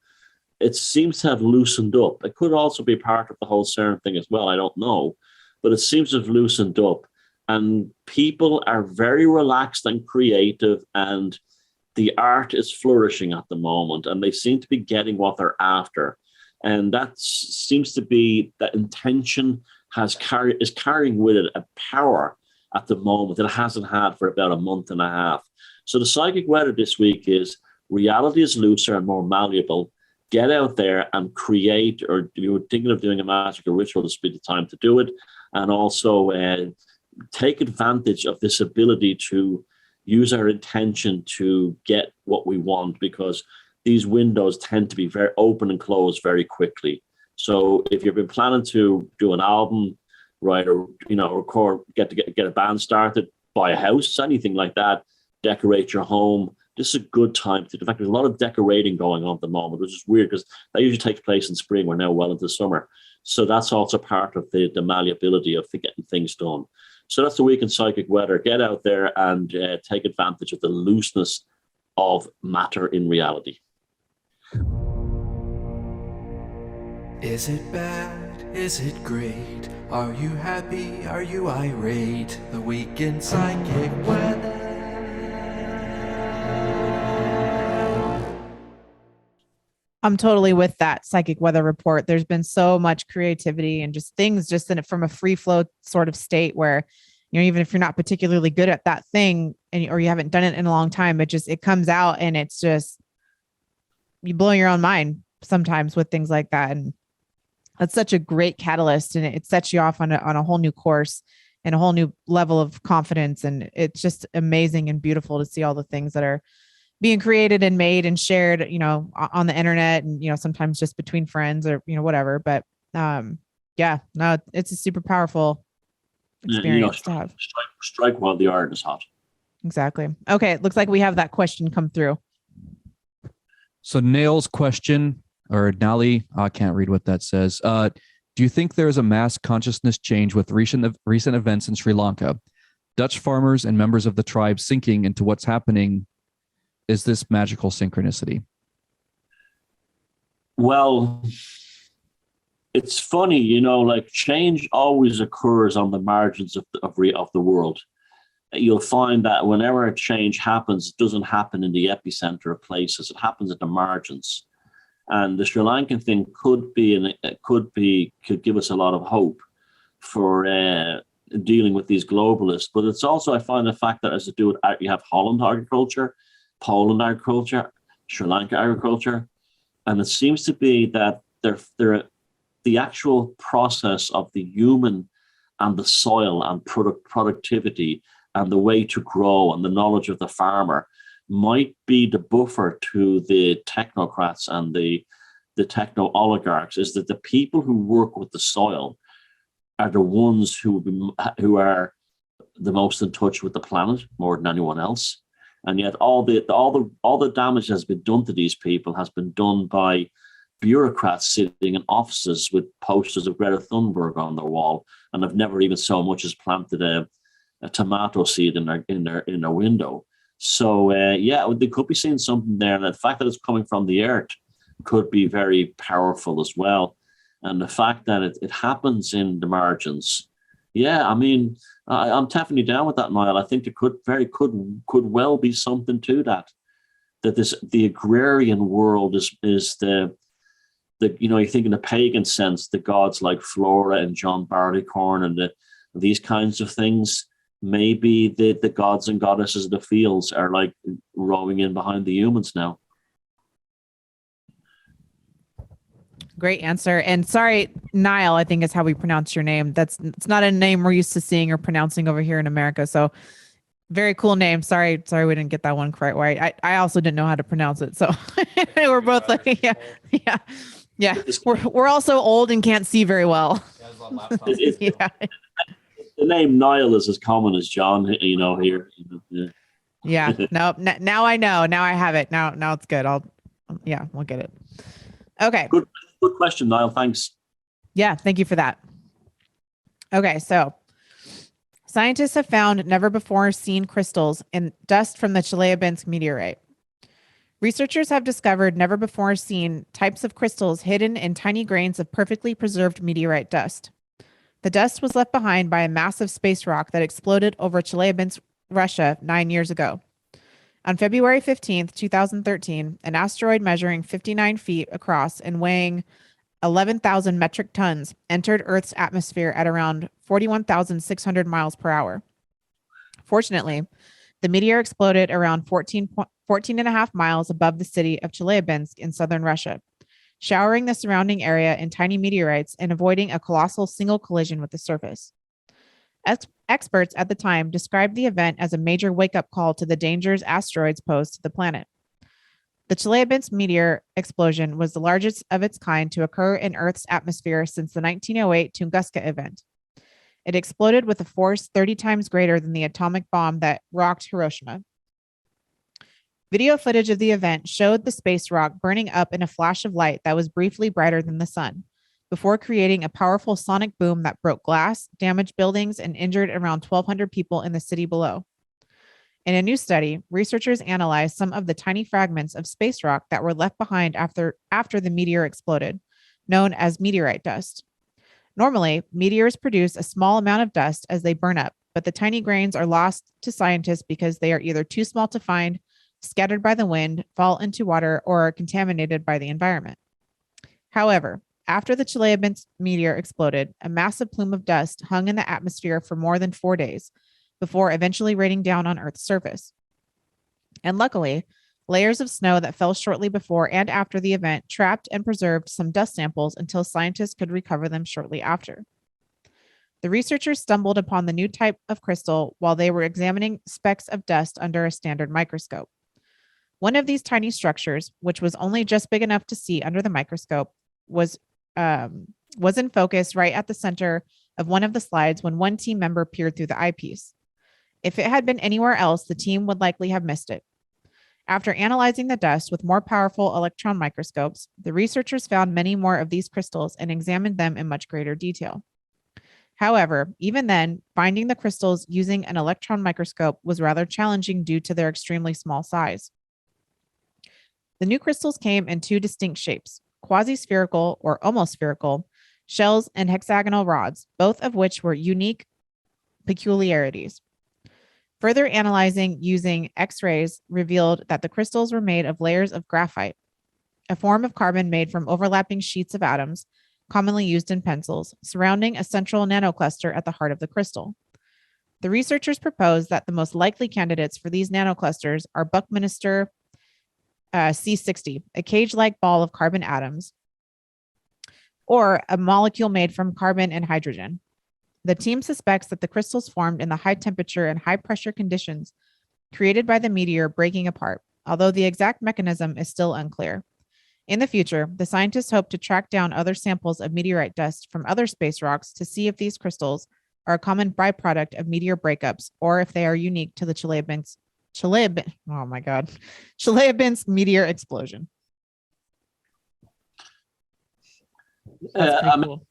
it seems to have loosened up. It could also be part of the whole CERN thing as well. I don't know. But it seems to have loosened up. And people are very relaxed and creative, and the art is flourishing at the moment, and they seem to be getting what they're after. And that seems to be that intention is carrying with it a power at the moment that it hasn't had for about a month and a half. So the psychic weather this week is reality is looser and more malleable. Get out there and create, or if you were thinking of doing a magical ritual, this would be the time to do it. And also take advantage of this ability to use our intention to get what we want, because these windows tend to be very open and close very quickly. So if you've been planning to do an album, right, or record, get a band started, buy a house, anything like that, decorate your home, this is a good time to. In fact, there's a lot of decorating going on at the moment, which is weird because that usually takes place in spring. We're now well into summer. So that's also part of the malleability of getting things done. So that's the week in psychic weather. Get out there and take advantage of the looseness of matter in reality. Is it bad? Is it great? Are you happy? Are you irate? The weekend psychic weather. I'm totally with that psychic weather report. There's been so much creativity and just things just in it from a free flow sort of state where, even if you're not particularly good at that thing or you haven't done it in a long time, it comes out and it's just, you blow your own mind sometimes with things like that. And that's such a great catalyst, and it sets you off on a whole new course and a whole new level of confidence. And it's just amazing and beautiful to see all the things that are being created and made and shared, on the internet, and, sometimes just between friends or, whatever. But it's a super powerful experience to have. Strike while the iron is hot. Exactly. Okay, it looks like we have that question come through. So Nail's question, or Nali, I can't read what that says. Do you think there is a mass consciousness change with recent events in Sri Lanka? Dutch farmers and members of the tribe sinking into what's happening. Is this magical synchronicity? Well, it's funny, like change always occurs on the margins of the world. You'll find that whenever a change happens, it doesn't happen in the epicenter of places. It happens at the margins. And the Sri Lankan thing could give us a lot of hope for dealing with these globalists. But it's also, I find, the fact that as to do with, you have Holland agriculture, Poland agriculture, Sri Lanka agriculture, and it seems to be that the actual process of the human and the soil and productivity and the way to grow and the knowledge of the farmer might be the buffer to the technocrats and the techno oligarchs, is that the people who work with the soil are the ones who are the most in touch with the planet more than anyone else. And yet all the damage that has been done to these people has been done by bureaucrats sitting in offices with posters of Greta Thunberg on their wall and have never even so much as planted a tomato seed in their window. So they could be seeing something there, and the fact that it's coming from the earth could be very powerful as well. And the fact that it happens in the margins, I'm definitely down with that, Niall. I think there could well be something to that. That the agrarian world is the you think in the pagan sense, the gods like Flora and John Barleycorn and these kinds of things. Maybe the gods and goddesses of the fields are like rowing in behind the humans now. Great answer. And sorry, Niall, I think is how we pronounce your name. It's not a name we're used to seeing or pronouncing over here in America. So very cool name. Sorry we didn't get that one quite right. I also didn't know how to pronounce it. So we're both like, yeah. We're also old and can't see very well. Yeah. The name Niall is as common as John, here. Yeah. No, now I know. Now I have it. Now it's good. We'll get it. Okay. Good question, Niall. Thanks. Yeah. Thank you for that. Okay. So scientists have found never before seen crystals in dust from the Chelyabinsk meteorite. Researchers have discovered never before seen types of crystals hidden in tiny grains of perfectly preserved meteorite dust. The dust was left behind by a massive space rock that exploded over Chelyabinsk, Russia 9 years ago. On February 15th, 2013, an asteroid measuring 59 feet across and weighing 11,000 metric tons entered Earth's atmosphere at around 41,600 miles per hour. Fortunately, the meteor exploded around 14 and a half miles above the city of Chelyabinsk in southern Russia, showering the surrounding area in tiny meteorites and avoiding a colossal single collision with the surface. Experts at the time described the event as a major wake-up call to the dangers asteroids pose to the planet. The Chelyabinsk meteor explosion was the largest of its kind to occur in Earth's atmosphere since the 1908 Tunguska event. It exploded with a force 30 times greater than the atomic bomb that rocked Hiroshima. Video footage of the event showed the space rock burning up in a flash of light that was briefly brighter than the sun, before creating a powerful sonic boom that broke glass, damaged buildings, and injured around 1,200 people in the city below. In a new study, researchers analyzed some of the tiny fragments of space rock that were left behind after the meteor exploded, known as meteorite dust. Normally, meteors produce a small amount of dust as they burn up, but the tiny grains are lost to scientists because they are either too small to find, scattered by the wind, fall into water, or are contaminated by the environment. However, after the Chelyabinsk meteor exploded, a massive plume of dust hung in the atmosphere for more than 4 days before eventually raining down on Earth's surface. And luckily, layers of snow that fell shortly before and after the event trapped and preserved some dust samples until scientists could recover them shortly after. The researchers stumbled upon the new type of crystal while they were examining specks of dust under a standard microscope. One of these tiny structures, which was only just big enough to see under the microscope, was in focus right at the center of one of the slides when one team member peered through the eyepiece. If it had been anywhere else, the team would likely have missed it. After analyzing the dust with more powerful electron microscopes, the researchers found many more of these crystals and examined them in much greater detail. However, even then, finding the crystals using an electron microscope was rather challenging due to their extremely small size. The new crystals came in two distinct shapes, quasi-spherical or almost spherical shells and hexagonal rods, both of which were unique peculiarities. Further analyzing using X-rays revealed that the crystals were made of layers of graphite, a form of carbon made from overlapping sheets of atoms commonly used in pencils, surrounding a central nanocluster at the heart of the crystal. The researchers proposed that the most likely candidates for these nanoclusters are Buckminster C60, a cage-like ball of carbon atoms, or a molecule made from carbon and hydrogen. The team suspects that the crystals formed in the high temperature and high pressure conditions created by the meteor breaking apart, although the exact mechanism is still unclear. In the future, the scientists hope to track down other samples of meteorite dust from other space rocks to see if these crystals are a common byproduct of meteor breakups or if they are unique to the Chelyabinsk meteor explosion. That's pretty cool.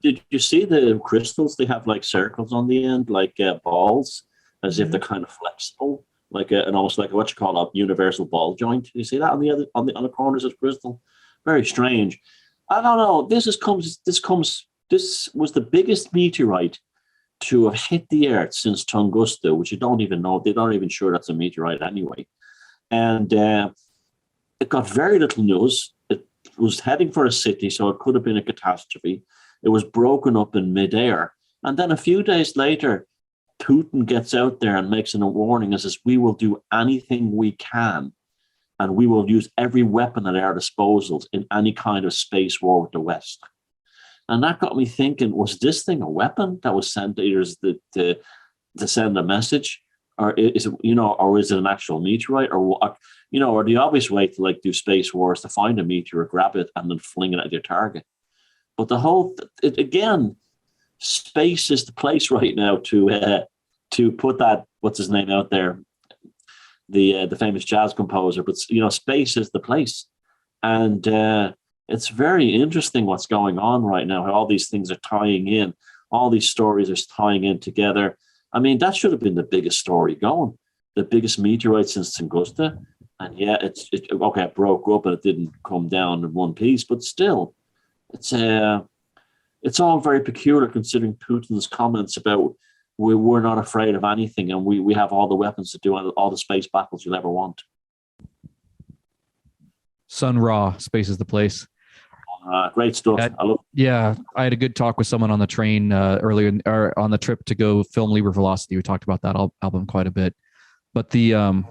Did you see the crystals? They have like circles on the end, like balls, as if they're kind of flexible, like and almost like what you call a universal ball joint. You see that on the corners of the crystal? Very strange. I don't know. This was the biggest meteorite to have hit the Earth since Tunguska, which you don't even know. They're not even sure that's a meteorite anyway. And it got very little news. It was heading for a city, so it could have been a catastrophe. It was broken up in midair. And then a few days later, Putin gets out there and makes a warning and says, we will do anything we can, and we will use every weapon at our disposal in any kind of space war with the West. And that got me thinking, was this thing a weapon that was sent either to send a message, or is it, or is it an actual meteorite, or or the obvious way to like do space wars to find a meteor, grab it, and then fling it at your target? But again, space is the place right now to put that, what's his name out there, the famous jazz composer. But space is the place, and it's very interesting what's going on right now. How all these things are tying in, all these stories are tying in together. I mean, that should have been the biggest story going, the biggest meteorite since Tunguska, and it broke up and it didn't come down in one piece, but still. It's all very peculiar considering Putin's comments about we're not afraid of anything and we have all the weapons to do all the space battles you'll ever want. Sun Ra, space is the place. Great stuff. I had a good talk with someone on the train earlier on the trip to go film Liber Velocity. We talked about that album quite a bit, but the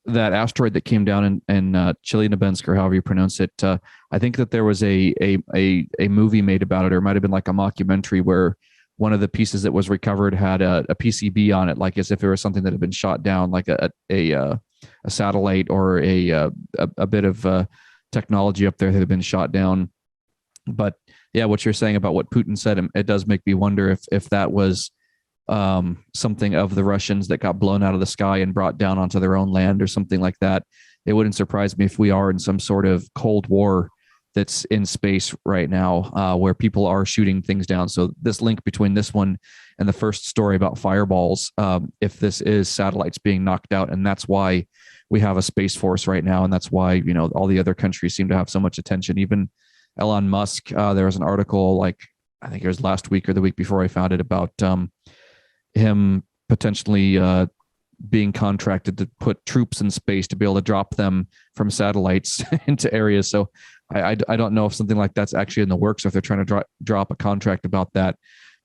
that asteroid that came down in Chelyabinsk, or however you pronounce it, I think that there was a movie made about it, or it might have been like a mockumentary where one of the pieces that was recovered had a PCB on it, like as if it was something that had been shot down, like a satellite or a bit of technology up there that had been shot down. But yeah, what you're saying about what Putin said, it does make me wonder if that was something of the Russians that got blown out of the sky and brought down onto their own land or something like that. It wouldn't surprise me if we are in some sort of Cold War that's in space right now, where people are shooting things down. So this link between this one and the first story about fireballs, if this is satellites being knocked out, and that's why we have a space force right now, and that's why all the other countries seem to have so much attention. Even Elon Musk, there was an article, like I think it was last week or the week before I found it, about him potentially being contracted to put troops in space to be able to drop them from satellites into areas. So I don't know if something like that's actually in the works, or if they're trying to drop a contract about that.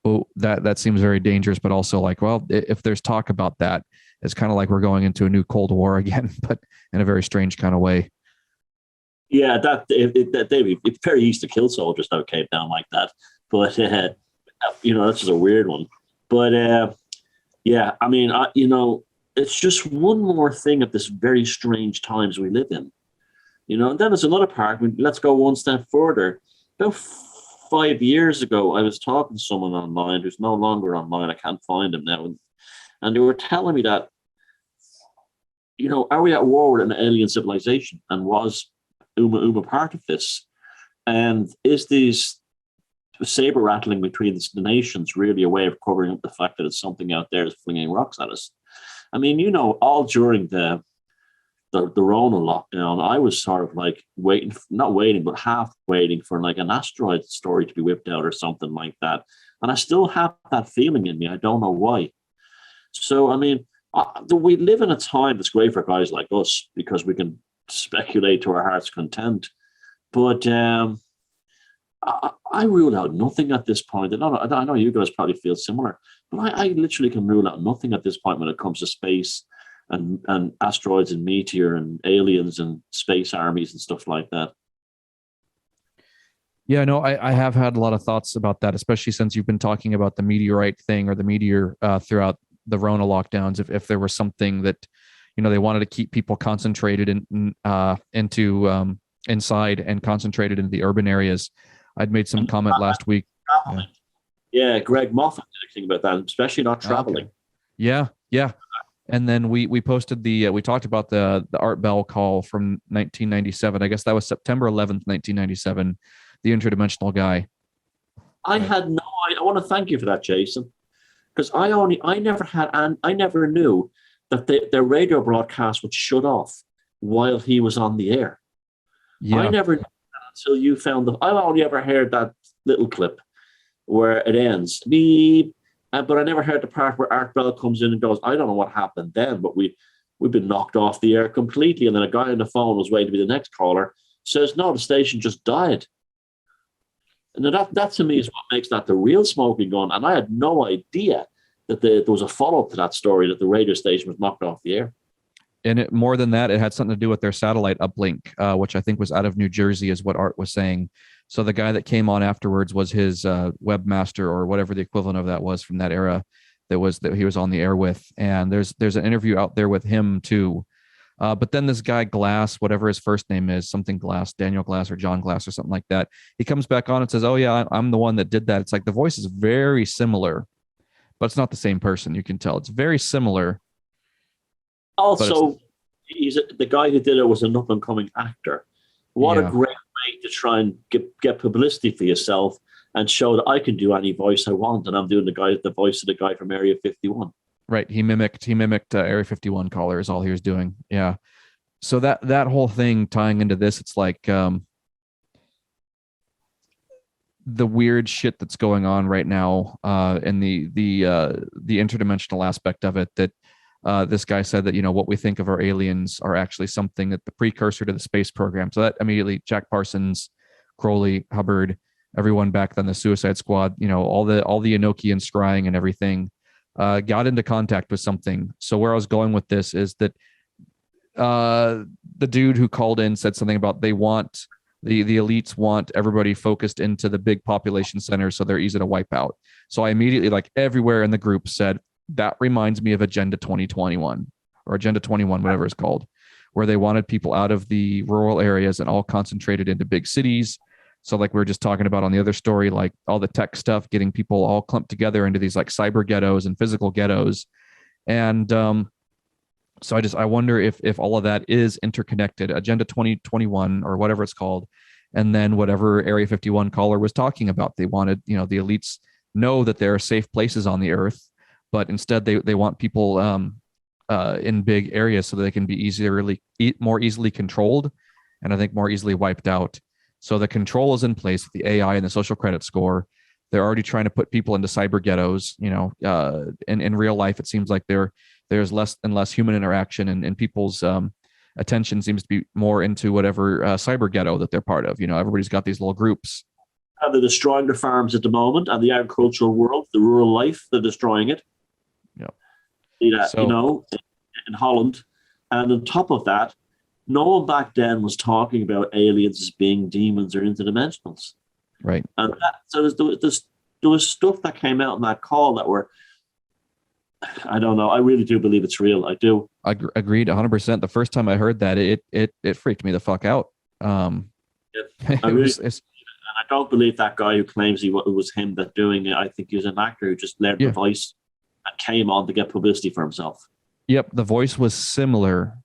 But that seems very dangerous. But also, like, well, if there's talk about that, it's kind of like we're going into a new Cold War again, but in a very strange kind of way. Yeah, David, it's very easy to kill soldiers that came down like that. But that's just a weird one. But yeah, I mean, it's just one more thing of this very strange times we live in. And then there's another part. Let's go one step further. About 5 years ago, I was talking to someone online who's no longer online. I can't find him now. And they were telling me that, are we at war with an alien civilization? And was Uma part of this? And is these saber rattling between the nations really a way of covering up the fact that it's something out there is flinging rocks at us? I mean, all during the Rona lockdown, I was sort of like not waiting, but half waiting for like an asteroid story to be whipped out or something like that. And I still have that feeling in me. I don't know why. So, I mean, we live in a time that's great for guys like us because we can speculate to our heart's content. But I rule out nothing at this point. And I know you guys probably feel similar, but I literally can rule out nothing at this point when it comes to space and asteroids and meteor and aliens and space armies and stuff like that. Yeah, no, I have had a lot of thoughts about that, especially since you've been talking about the meteorite thing or the meteor throughout the Rona lockdowns. If there was something that, they wanted to keep people concentrated into inside and concentrated into the urban areas. I'd made some comment last week. Yeah, Greg Moffat did a thing about that, especially not traveling. Okay. Yeah. And then we posted we talked about the Art Bell call from 1997. I guess that was September 11th, 1997. The interdimensional guy. I want to thank you for that, Jason, because I never knew that the radio broadcast would shut off while he was on the air. Yeah. I never knew that until you found I only ever heard that little clip where it ends. Beep. But I never heard the part where Art Bell comes in and goes, I don't know what happened then, but we've been knocked off the air completely. And then a guy on the phone was waiting to be the next caller, says, no, the station just died. And that to me is what makes that the real smoking gun. And I had no idea that there was a follow-up to that story, that the radio station was knocked off the air. And more than that, it had something to do with their satellite uplink, which I think was out of New Jersey, is what Art was saying. So the guy that came on afterwards was his webmaster or whatever the equivalent of that was from that era that he was on the air with. And there's an interview out there with him too. But then this guy Glass, whatever his first name is, something Glass, Daniel Glass or John Glass or something like that. He comes back on and says, oh yeah, I'm the one that did that. It's like the voice is very similar, but it's not the same person. You can tell it's very similar. Also, the guy who did it was an up-and-coming actor. What a great way to try and get publicity for yourself and show that I can do any voice I want, and I'm doing the voice of the guy from Area 51. Right, he mimicked Area 51 caller is all he was doing. Yeah, so that whole thing tying into this, it's like the weird shit that's going on right now, and the interdimensional aspect of it. That this guy said that what we think of our aliens are actually something that the precursor to the space program. So that immediately Jack Parsons, Crowley, Hubbard, everyone back then, the Suicide Squad, all the Enochian scrying and everything, got into contact with something. So where I was going with this is that the dude who called in said something about they want the elites want everybody focused into the big population centers so they're easy to wipe out. So I immediately, like everywhere in the group, said, that reminds me of Agenda 2021 or Agenda 21, whatever it's called, where they wanted people out of the rural areas and all concentrated into big cities. So like we were just talking about on the other story, like all the tech stuff, getting people all clumped together into these like cyber ghettos and physical ghettos. And so I wonder if all of that is interconnected, Agenda 2021 or whatever it's called. And then whatever Area 51 caller was talking about, they wanted, the elites know that there are safe places on the earth, but instead they want people in big areas so that they can be more easily controlled, and I think more easily wiped out. So the control is in place with the AI and the social credit score. They're already trying to put people into cyber ghettos. In real life, it seems like there's less and less human interaction, and people's attention seems to be more into whatever cyber ghetto that they're part of. Everybody's got these little groups. They're destroying the farms at the moment and the agricultural world, the rural life, they're destroying it. In Holland. And on top of that, no one back then was talking about aliens as being demons or interdimensionals. Right. And there was stuff that came out in that call that were, I don't know, I really do believe it's real. I do. Agreed 100%. The first time I heard that, it freaked me the fuck out. I I don't believe that guy who claims it was him that doing it. I think he was an actor who just learned the voice and came on to get publicity for himself. Yep, the voice was similar,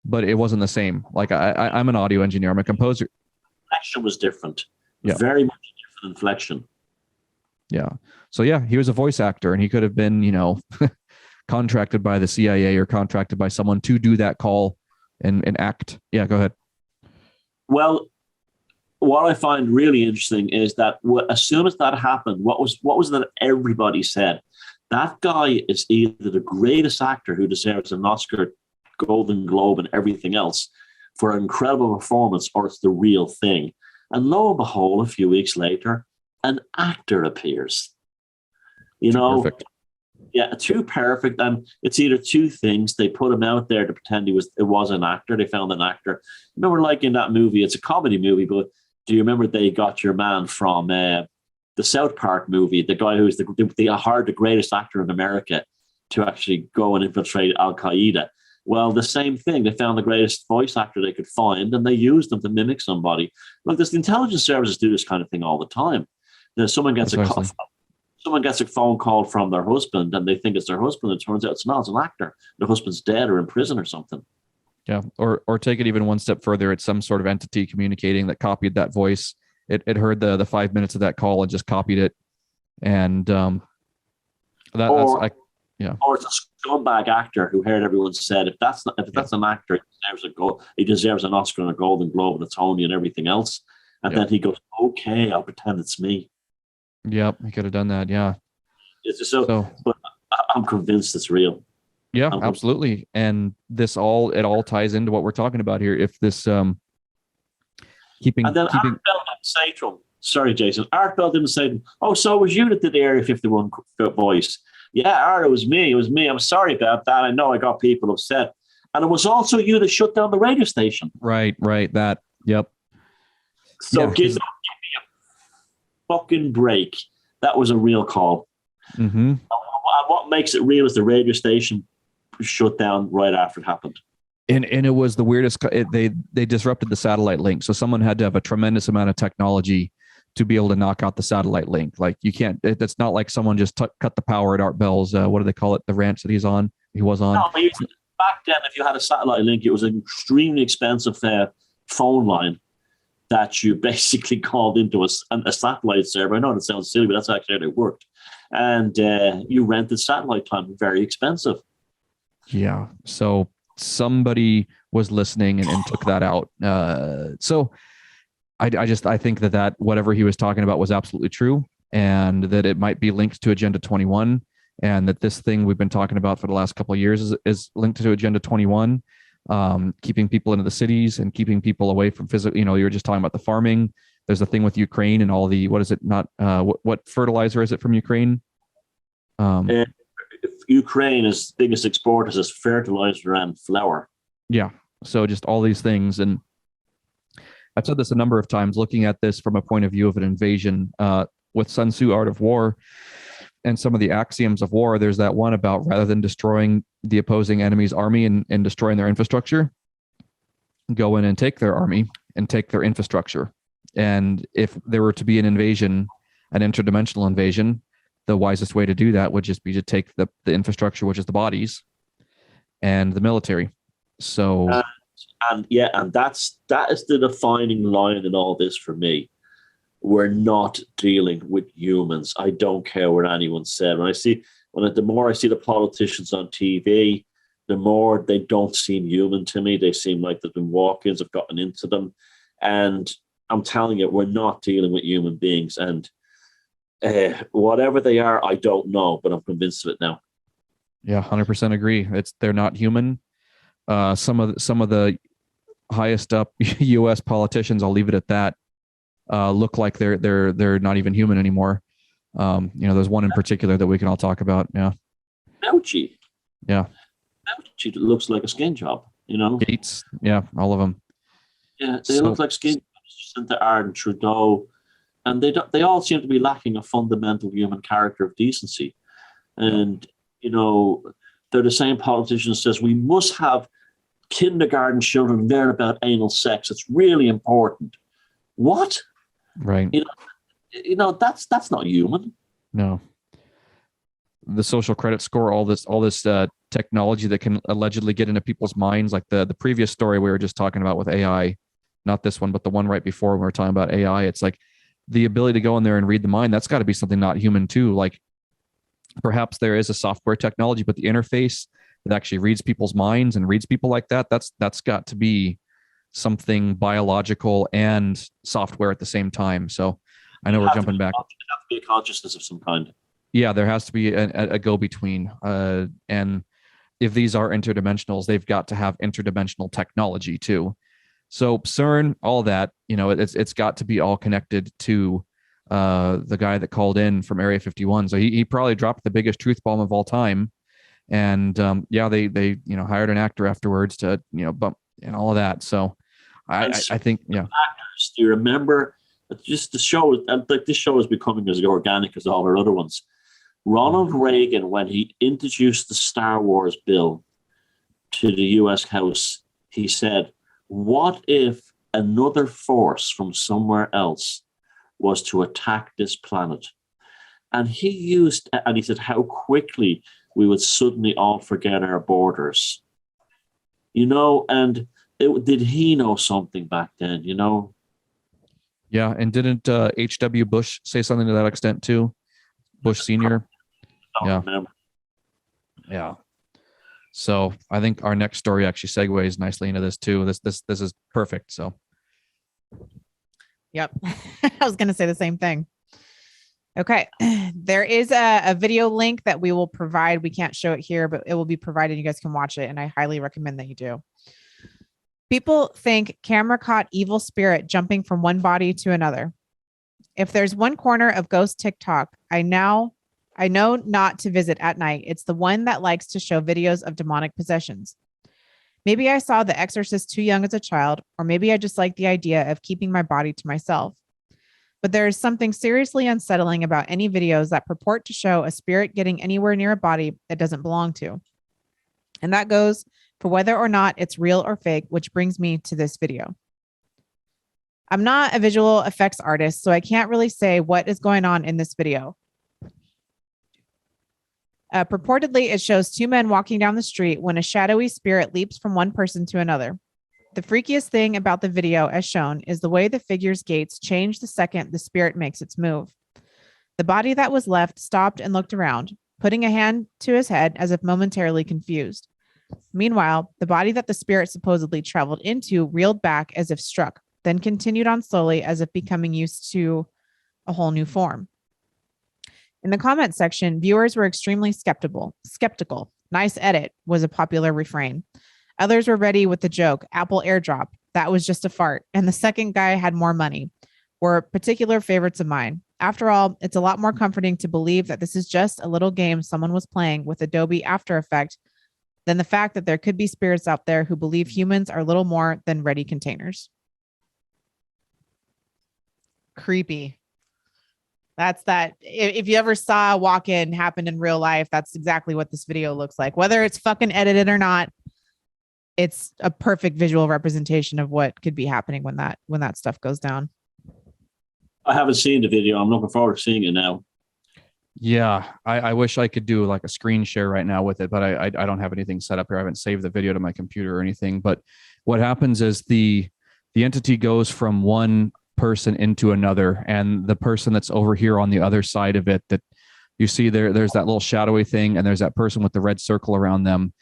but it wasn't the same. Like I'm an audio engineer. I'm a composer. Inflection was different. Yeah. Very much different inflection. Yeah. So yeah, he was a voice actor, and he could have been, contracted by the CIA or contracted by someone to do that call and act. Yeah, go ahead. Well, what I find really interesting is that as soon as that happened, what was that everybody said? That guy is either the greatest actor who deserves an Oscar, Golden Globe, and everything else for an incredible performance, or it's the real thing. And lo and behold, a few weeks later, an actor appears. Perfect. Yeah, too perfect. And it's either two things. They put him out there to pretend it was an actor. They found an actor. Remember, like in that movie, it's a comedy movie, but do you remember they got your man from the South Park movie, the guy who's the greatest actor in America to actually go and infiltrate Al Qaeda? Well, the same thing. They found the greatest voice actor they could find, and they used them to mimic somebody. Look, the intelligence services do this kind of thing all the time. Someone gets a phone call from their husband, and they think it's their husband. It turns out it's not. It's an actor. The husband's dead or in prison or something. Yeah, or take it even one step further. It's some sort of entity communicating that copied that voice. It heard the 5 minutes of that call and just copied it, and or it's a scumbag actor who heard everyone said, if that's an actor, he deserves an Oscar and a Golden Globe and a Tony and everything else. And then he goes, okay, I'll pretend it's me. Yep, he could have done that. Yeah. But I'm convinced it's real. Yeah, absolutely. And it all ties into what we're talking about here. If this keeping. And then Art Bell didn't say to him, sorry, Jason, Art Bell didn't say to him, oh, so it was you that did the Area 51 voice. Yeah, Art, it was me. I'm sorry about that. I know I got people upset. And it was also you that shut down the radio station. Right. That. Yep. So give me a fucking break. That was a real call. Mm-hmm. And what makes it real is the radio station shut down right after it happened. And it was the weirdest. They disrupted the satellite link. So someone had to have a tremendous amount of technology to be able to knock out the satellite link. Like you can't. It's not like someone just cut the power at Art Bell's. What do they call it? The ranch that he was on. No, back then, if you had a satellite link, it was an extremely expensive phone line that you basically called into a satellite server. I know that sounds silly, but that's actually how it worked. And you rented satellite time, very expensive. Yeah. So somebody was listening and took that out. So I think that whatever he was talking about was absolutely true, and that it might be linked to Agenda 21, and that this thing we've been talking about for the last couple of years is linked to Agenda 21. Keeping people into the cities and keeping people away from physical. You were just talking about the farming. There's a thing with Ukraine and all the, what is it? Not what fertilizer is it from Ukraine? Ukraine's biggest exporters is fertilizer and flour. Yeah. So just all these things. And I've said this a number of times, looking at this from a point of view of an invasion, with Sun Tzu, Art of War, and some of the axioms of war. There's that one about rather than destroying the opposing enemy's army and destroying their infrastructure, go in and take their army and take their infrastructure. And if there were to be an invasion, an interdimensional invasion, the wisest way to do that would just be to take the infrastructure, which is the bodies, and the military. So, and that is the defining line in all this for me. We're not dealing with humans. I don't care what anyone said. The more I see the politicians on TV, the more they don't seem human to me. They seem like there's been walk-ins have gotten into them. And I'm telling you, we're not dealing with human beings. And whatever they are, I don't know, but I'm convinced of it now. Yeah, 100% agree. They're not human. Some of the highest up U.S. politicians, I'll leave it at that, look like they're not even human anymore. There's one in particular that we can all talk about. Yeah. Fauci. Yeah. Fauci looks like a skin job, Gates. Yeah. All of them. Yeah. They look like skin jobs. Jacinta Ardern, Trudeau, and they all seem to be lacking a fundamental human character of decency. And, they're the same politician who says we must have kindergarten children learn about anal sex. It's really important. What? Right. That's not human. No. The social credit score, all this technology that can allegedly get into people's minds, like the previous story we were just talking about with AI, not this one, but the one right before when we were talking about AI. It's like the ability to go in there and read the mind. That's got to be something not human too. Like perhaps there is a software technology, but the interface that actually reads people's minds and reads people like that, that's got to be something biological and software at the same time. So I know we're jumping back. It has to be a consciousness of some kind. Yeah, there has to be a go-between. And if these are interdimensionals, they've got to have interdimensional technology too. So CERN, all that, it's got to be all connected to the guy that called in from Area 51. So he probably dropped the biggest truth bomb of all time. And they hired an actor afterwards to bump and all of that. So I think actors. Do you remember? Just the show, like this show is becoming as organic as all our other ones. Ronald Reagan, when he introduced the Star Wars bill to the U.S. House, he said, "What if another force from somewhere else was to attack this planet?" And he said how quickly we would suddenly all forget our borders. And did he know something back then, Yeah, and didn't H.W. Bush say something to that extent too? Bush Sr.? Yeah. Remember. Yeah. So I think our next story actually segues nicely into this too. This is perfect. So. Yep. I was going to say the same thing. Okay. There is a video link that we will provide. We can't show it here, but it will be provided. You guys can watch it. And I highly recommend that you do. People think camera caught evil spirit jumping from one body to another. If there's one corner of ghost TikTok, I know not to visit at night. It's the one that likes to show videos of demonic possessions. Maybe I saw The Exorcist too young as a child, or maybe I just like the idea of keeping my body to myself. But there is something seriously unsettling about any videos that purport to show a spirit getting anywhere near a body it doesn't belong to. And that goes for whether or not it's real or fake, which brings me to this video. I'm not a visual effects artist, so I can't really say what is going on in this video. Purportedly, it shows two men walking down the street when a shadowy spirit leaps from one person to another. The freakiest thing about the video, as shown, is the way the figure's gaits change the second the spirit makes its move. The body that was left stopped and looked around, putting a hand to his head as if momentarily confused. Meanwhile, the body that the spirit supposedly traveled into reeled back as if struck, then continued on slowly as if becoming used to a whole new form. In the comment section, viewers were extremely skeptical. Nice edit was a popular refrain. Others were ready with the joke, Apple airdrop, that was just a fart, and the second guy had more money, were particular favorites of mine. After all, it's a lot more comforting to believe that this is just a little game someone was playing with Adobe After Effects than the fact that there could be spirits out there who believe humans are little more than ready containers. Creepy. That's that. If you ever saw a walk-in happen in real life, that's exactly what this video looks like. Whether it's fucking edited or not, it's a perfect visual representation of what could be happening when that stuff goes down. I haven't seen the video. I'm looking forward to seeing it now. Yeah, I wish I could do like a screen share right now with it, but I don't have anything set up here. I haven't saved the video to my computer or anything. But what happens is the entity goes from one person into another, and the person that's over here on the other side of it that you see there's that little shadowy thing, and there's that person with the red circle around them.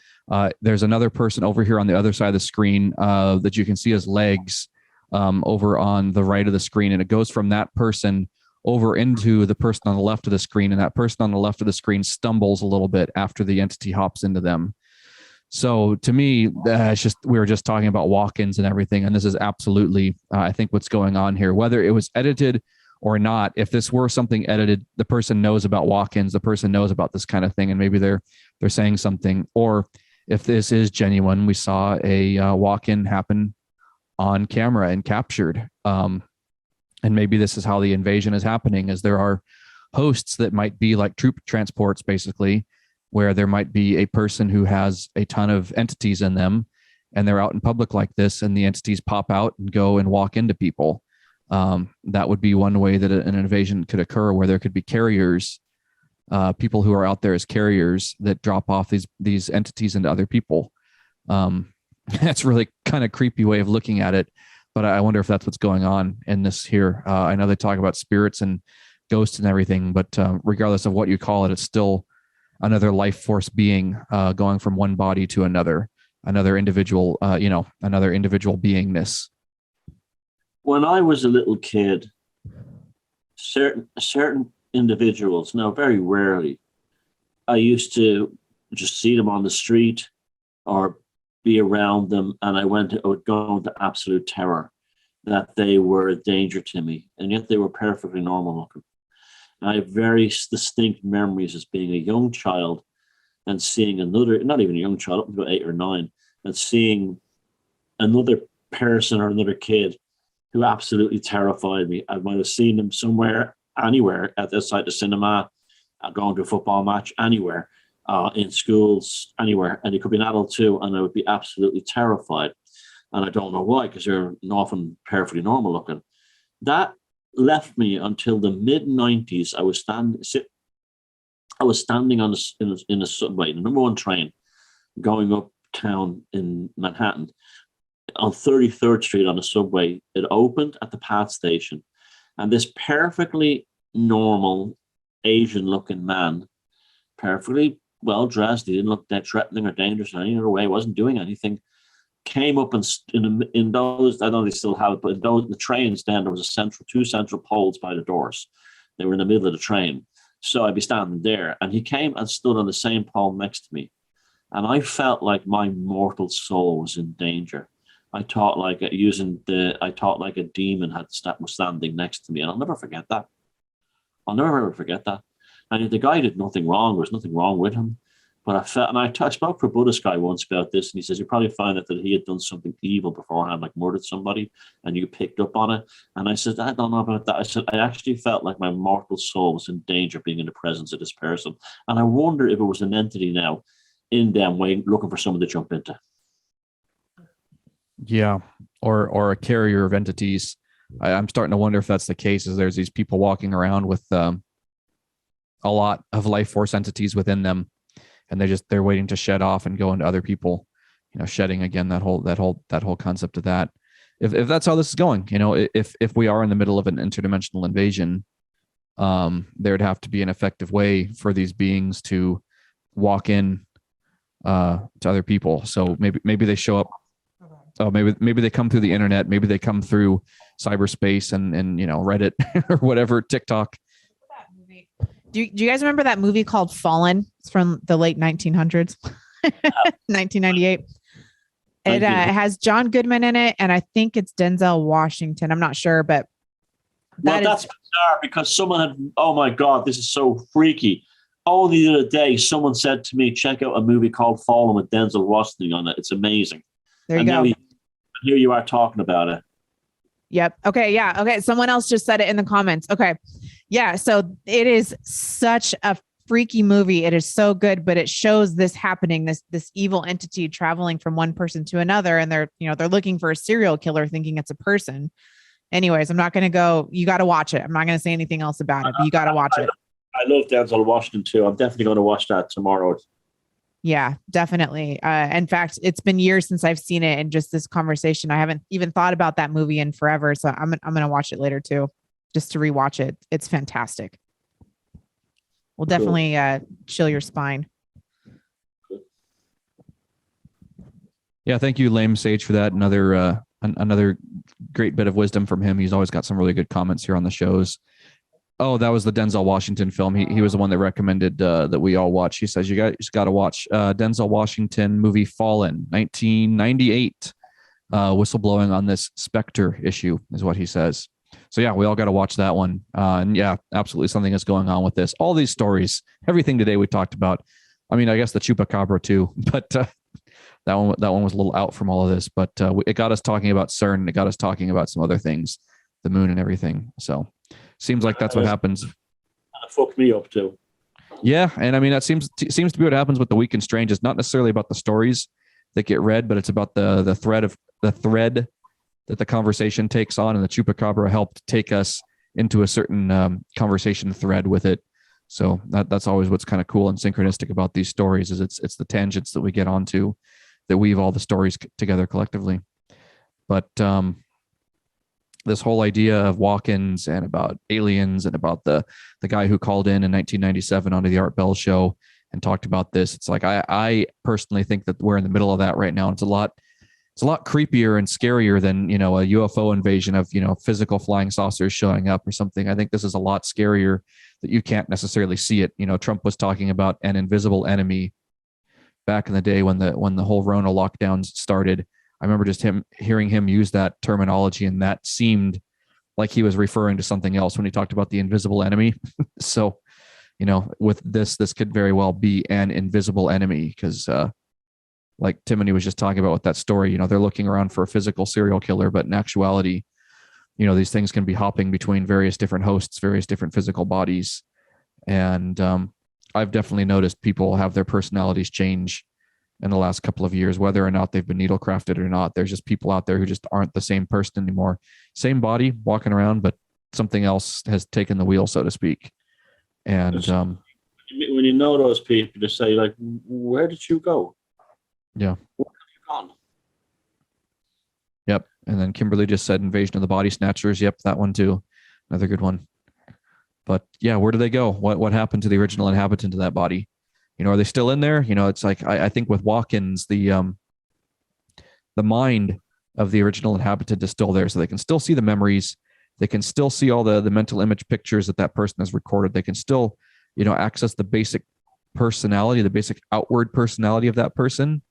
There's another person over here on the other side of the screen that you can see as legs over on the right of the screen, and it goes from that person over into the person on the left of the screen, and that person on the left of the screen stumbles a little bit after the entity hops into them. So to me, it's just, we were just talking about walk-ins and everything, and this is absolutely, I think, what's going on here. Whether it was edited or not, if this were something edited, the person knows about walk-ins, the person knows about this kind of thing, and maybe they're saying something. Or if this is genuine, we saw a walk-in happen on camera and captured. And maybe this is how the invasion is happening, is there are hosts that might be like troop transports, basically, where there might be a person who has a ton of entities in them, and they're out in public like this, and the entities pop out and go and walk into people. That would be one way that an invasion could occur, where there could be carriers, people who are out there as carriers that drop off these entities into other people. That's really kind of creepy way of looking at it, but I wonder if that's what's going on in this here. I know they talk about spirits and ghosts and everything, but regardless of what you call it, it's still another life force being going from one body to another individual, another individual beingness. When I was a little kid, certain individuals, now very rarely, I used to just see them on the street or be around them, and I would go into absolute terror that they were a danger to me, and yet they were perfectly normal looking. I have very distinct memories as being a young child and seeing another, not even a young child, up to about 8 or 9, and seeing another person or another kid who absolutely terrified me. I might have seen them somewhere, anywhere, at the side of the cinema, going to a football match, anywhere, in schools, anywhere. And it could be an adult too, and I would be absolutely terrified. And I don't know why, because they're often perfectly normal looking. That left me until the mid-90s. I was standing in a subway, the number 1 train, going uptown in Manhattan, on 33rd Street on a subway. It opened at the PATH station, and this perfectly normal Asian-looking man, perfectly well-dressed, he didn't look that threatening or dangerous in any other way, wasn't doing anything, came up and in those, I don't know if they still have it, but in the trains then, there was two central poles by the doors. They were in the middle of the train. So I'd be standing there, and he came and stood on the same pole next to me. And I felt like my mortal soul was in danger. I thought like a demon was standing next to me, and I'll never forget that. I'll never ever forget that. And the guy did nothing wrong. There was nothing wrong with him. But I felt, and I spoke to a Buddhist guy once about this, and he says you probably find out that he had done something evil beforehand, like murdered somebody, and you picked up on it. And I said, I don't know about that. I said, I actually felt like my mortal soul was in danger being in the presence of this person. And I wonder if it was an entity now in them way looking for someone to jump into. Yeah, or a carrier of entities. I'm starting to wonder if that's the case. Is there's these people walking around with a lot of life force entities within them, and they're waiting to shed off and go into other people. Shedding again, that whole concept of that. If that's how this is going, if we are in the middle of an interdimensional invasion, there'd have to be an effective way for these beings to walk in to other people. So maybe they show up. Oh, maybe they come through the internet. Maybe they come through cyberspace and Reddit or whatever, TikTok. Do you guys remember that movie called Fallen? It's from the late 1900s, 1998. It has John Goodman in it, and I think it's Denzel Washington. I'm not sure, but that's bizarre because someone had, oh my God, this is so freaky. Only the other day, someone said to me, check out a movie called Fallen with Denzel Washington on it. It's amazing. There you go. Here you are talking about it. Yep. Okay. Yeah. Okay. Someone else just said it in the comments. Okay. Yeah. So it is such a freaky movie. It is so good, but it shows this happening, this evil entity traveling from one person to another. And they're looking for a serial killer thinking it's a person. Anyways, I'm not going to go, you got to watch it. I'm not going to say anything else about it, but you got to watch it. I love Denzel Washington too. I'm definitely going to watch that tomorrow. Yeah, definitely. In fact, it's been years since I've seen it, and just this conversation, I haven't even thought about that movie in forever. So I'm going to watch it later too, just to rewatch it. It's fantastic. Will definitely chill your spine. Yeah, thank you, Lame Sage, for that. Another great bit of wisdom from him. He's always got some really good comments here on the shows. Oh, that was the Denzel Washington film. He was the one that recommended that we all watch. He says you got to watch Denzel Washington movie Fallen, 1998. Whistleblowing on this Spectre issue is what he says. So yeah, we all got to watch that one. And yeah, absolutely something is going on with this. All these stories, everything today we talked about. I mean, I guess the Chupacabra too, but that one was a little out from all of this. But it got us talking about CERN. It got us talking about some other things, the moon and everything. So. Seems like that's what happens. That fucked me up too. Yeah, and I mean that seems to be what happens with the Week in Strange. It's not necessarily about the stories that get read, but it's about the thread that the conversation takes on, and the chupacabra helped take us into a certain conversation thread with it. So that's always what's kind of cool and synchronistic about these stories, is it's the tangents that we get onto that weave all the stories together collectively. But this whole idea of walk-ins and about aliens and about the guy who called in 1997 onto the Art Bell show and talked about this, it's like I personally think that we're in the middle of that right now. It's a lot creepier and scarier than, you know, a UFO invasion of, you know, physical flying saucers showing up or something. I think this is a lot scarier that you can't necessarily see it. You know, Trump was talking about an invisible enemy back in the day when the whole Rona lockdowns started. I remember just hearing him use that terminology, and that seemed like he was referring to something else when he talked about the invisible enemy. So, you know, with this could very well be an invisible enemy, because like Timony was just talking about with that story, you know, they're looking around for a physical serial killer, but in actuality, you know, these things can be hopping between various different hosts, various different physical bodies. And I've definitely noticed people have their personalities change in the last couple of years, whether or not they've been needle crafted or not. There's just people out there who just aren't the same person anymore. Same body walking around, but something else has taken the wheel, so to speak. And when you know those people, to say like, where did you go? Yeah. Where have you gone? Yep. And then Kimberly just said Invasion of the Body Snatchers. Yep, that one too. Another good one. But yeah, where do they go? What happened to the original inhabitant of that body? You know, are they still in there? You know, it's like I think with walk-ins, the mind of the original inhabitant is still there, so they can still see the memories. They can still see all the mental image pictures that person has recorded. They can still, you know, access the basic personality, the basic outward personality of that person.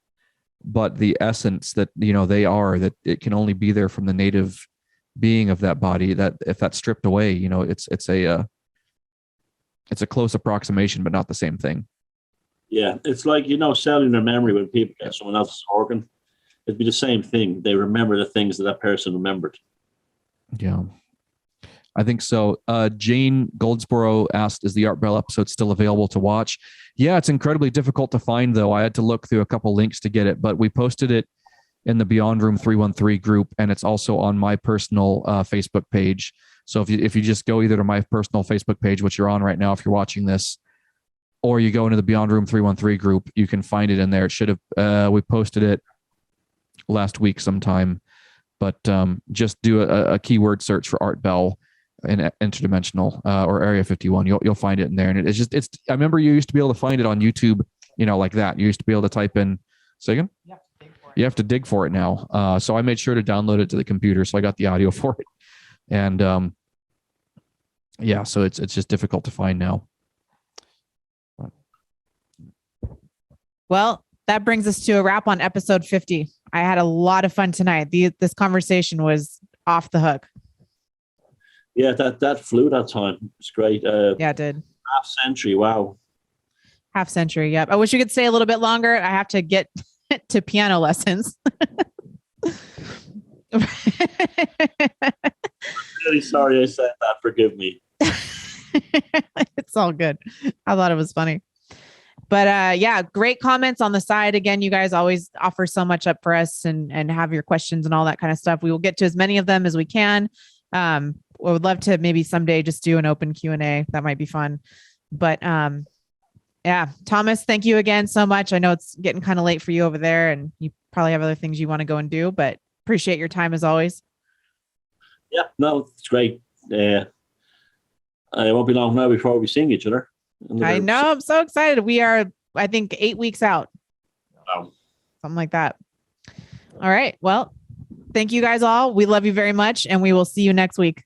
But the essence that, you know, they are, that it can only be there from the native being of that body, that if that's stripped away, you know, it's a close approximation, but not the same thing. Yeah, it's like, you know, cellular memory. When people get someone else's organ, it'd be the same thing. They remember the things that person remembered. Yeah, I think so. Jane Goldsboro asked, is the Art Bell episode still available to watch? Yeah, it's incredibly difficult to find, though. I had to look through a couple links to get it, but we posted it in the Beyond Room 313 group, and it's also on my personal Facebook page. So if you just go either to my personal Facebook page, which you're on right now if you're watching this, or you go into the Beyond Room 313 group, you can find it in there. It should have, we posted it last week sometime, but just do a keyword search for Art Bell and interdimensional or Area 51. You'll find it in there. And it's I remember you used to be able to find it on YouTube, you know, like that. You used to be able to type in, say again? You have to dig for it now. So I made sure to download it to the computer. So I got the audio for it. And yeah, so it's just difficult to find now. Well, that brings us to a wrap on episode 50. I had a lot of fun tonight. This conversation was off the hook. Yeah, that flew that time. It's great. Yeah, it did. Half century. Wow. Half century. Yep. I wish you could stay a little bit longer. I have to get to piano lessons. I'm really sorry I said that. Forgive me. It's all good. I thought it was funny. But yeah, great comments on the side. Again, you guys always offer so much up for us and have your questions and all that kind of stuff. We will get to as many of them as we can. I would love to maybe someday just do an open Q&A. That might be fun. But yeah, Thomas, thank you again so much. I know it's getting kind of late for you over there and you probably have other things you want to go and do, but appreciate your time as always. Yeah, no, it's great. It won't be long now before we sing each other. I know. I'm so excited. We are, I think, 8 weeks out. Wow. Something like that. All right. Well, thank you guys all. We love you very much. And we will see you next week.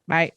Bye.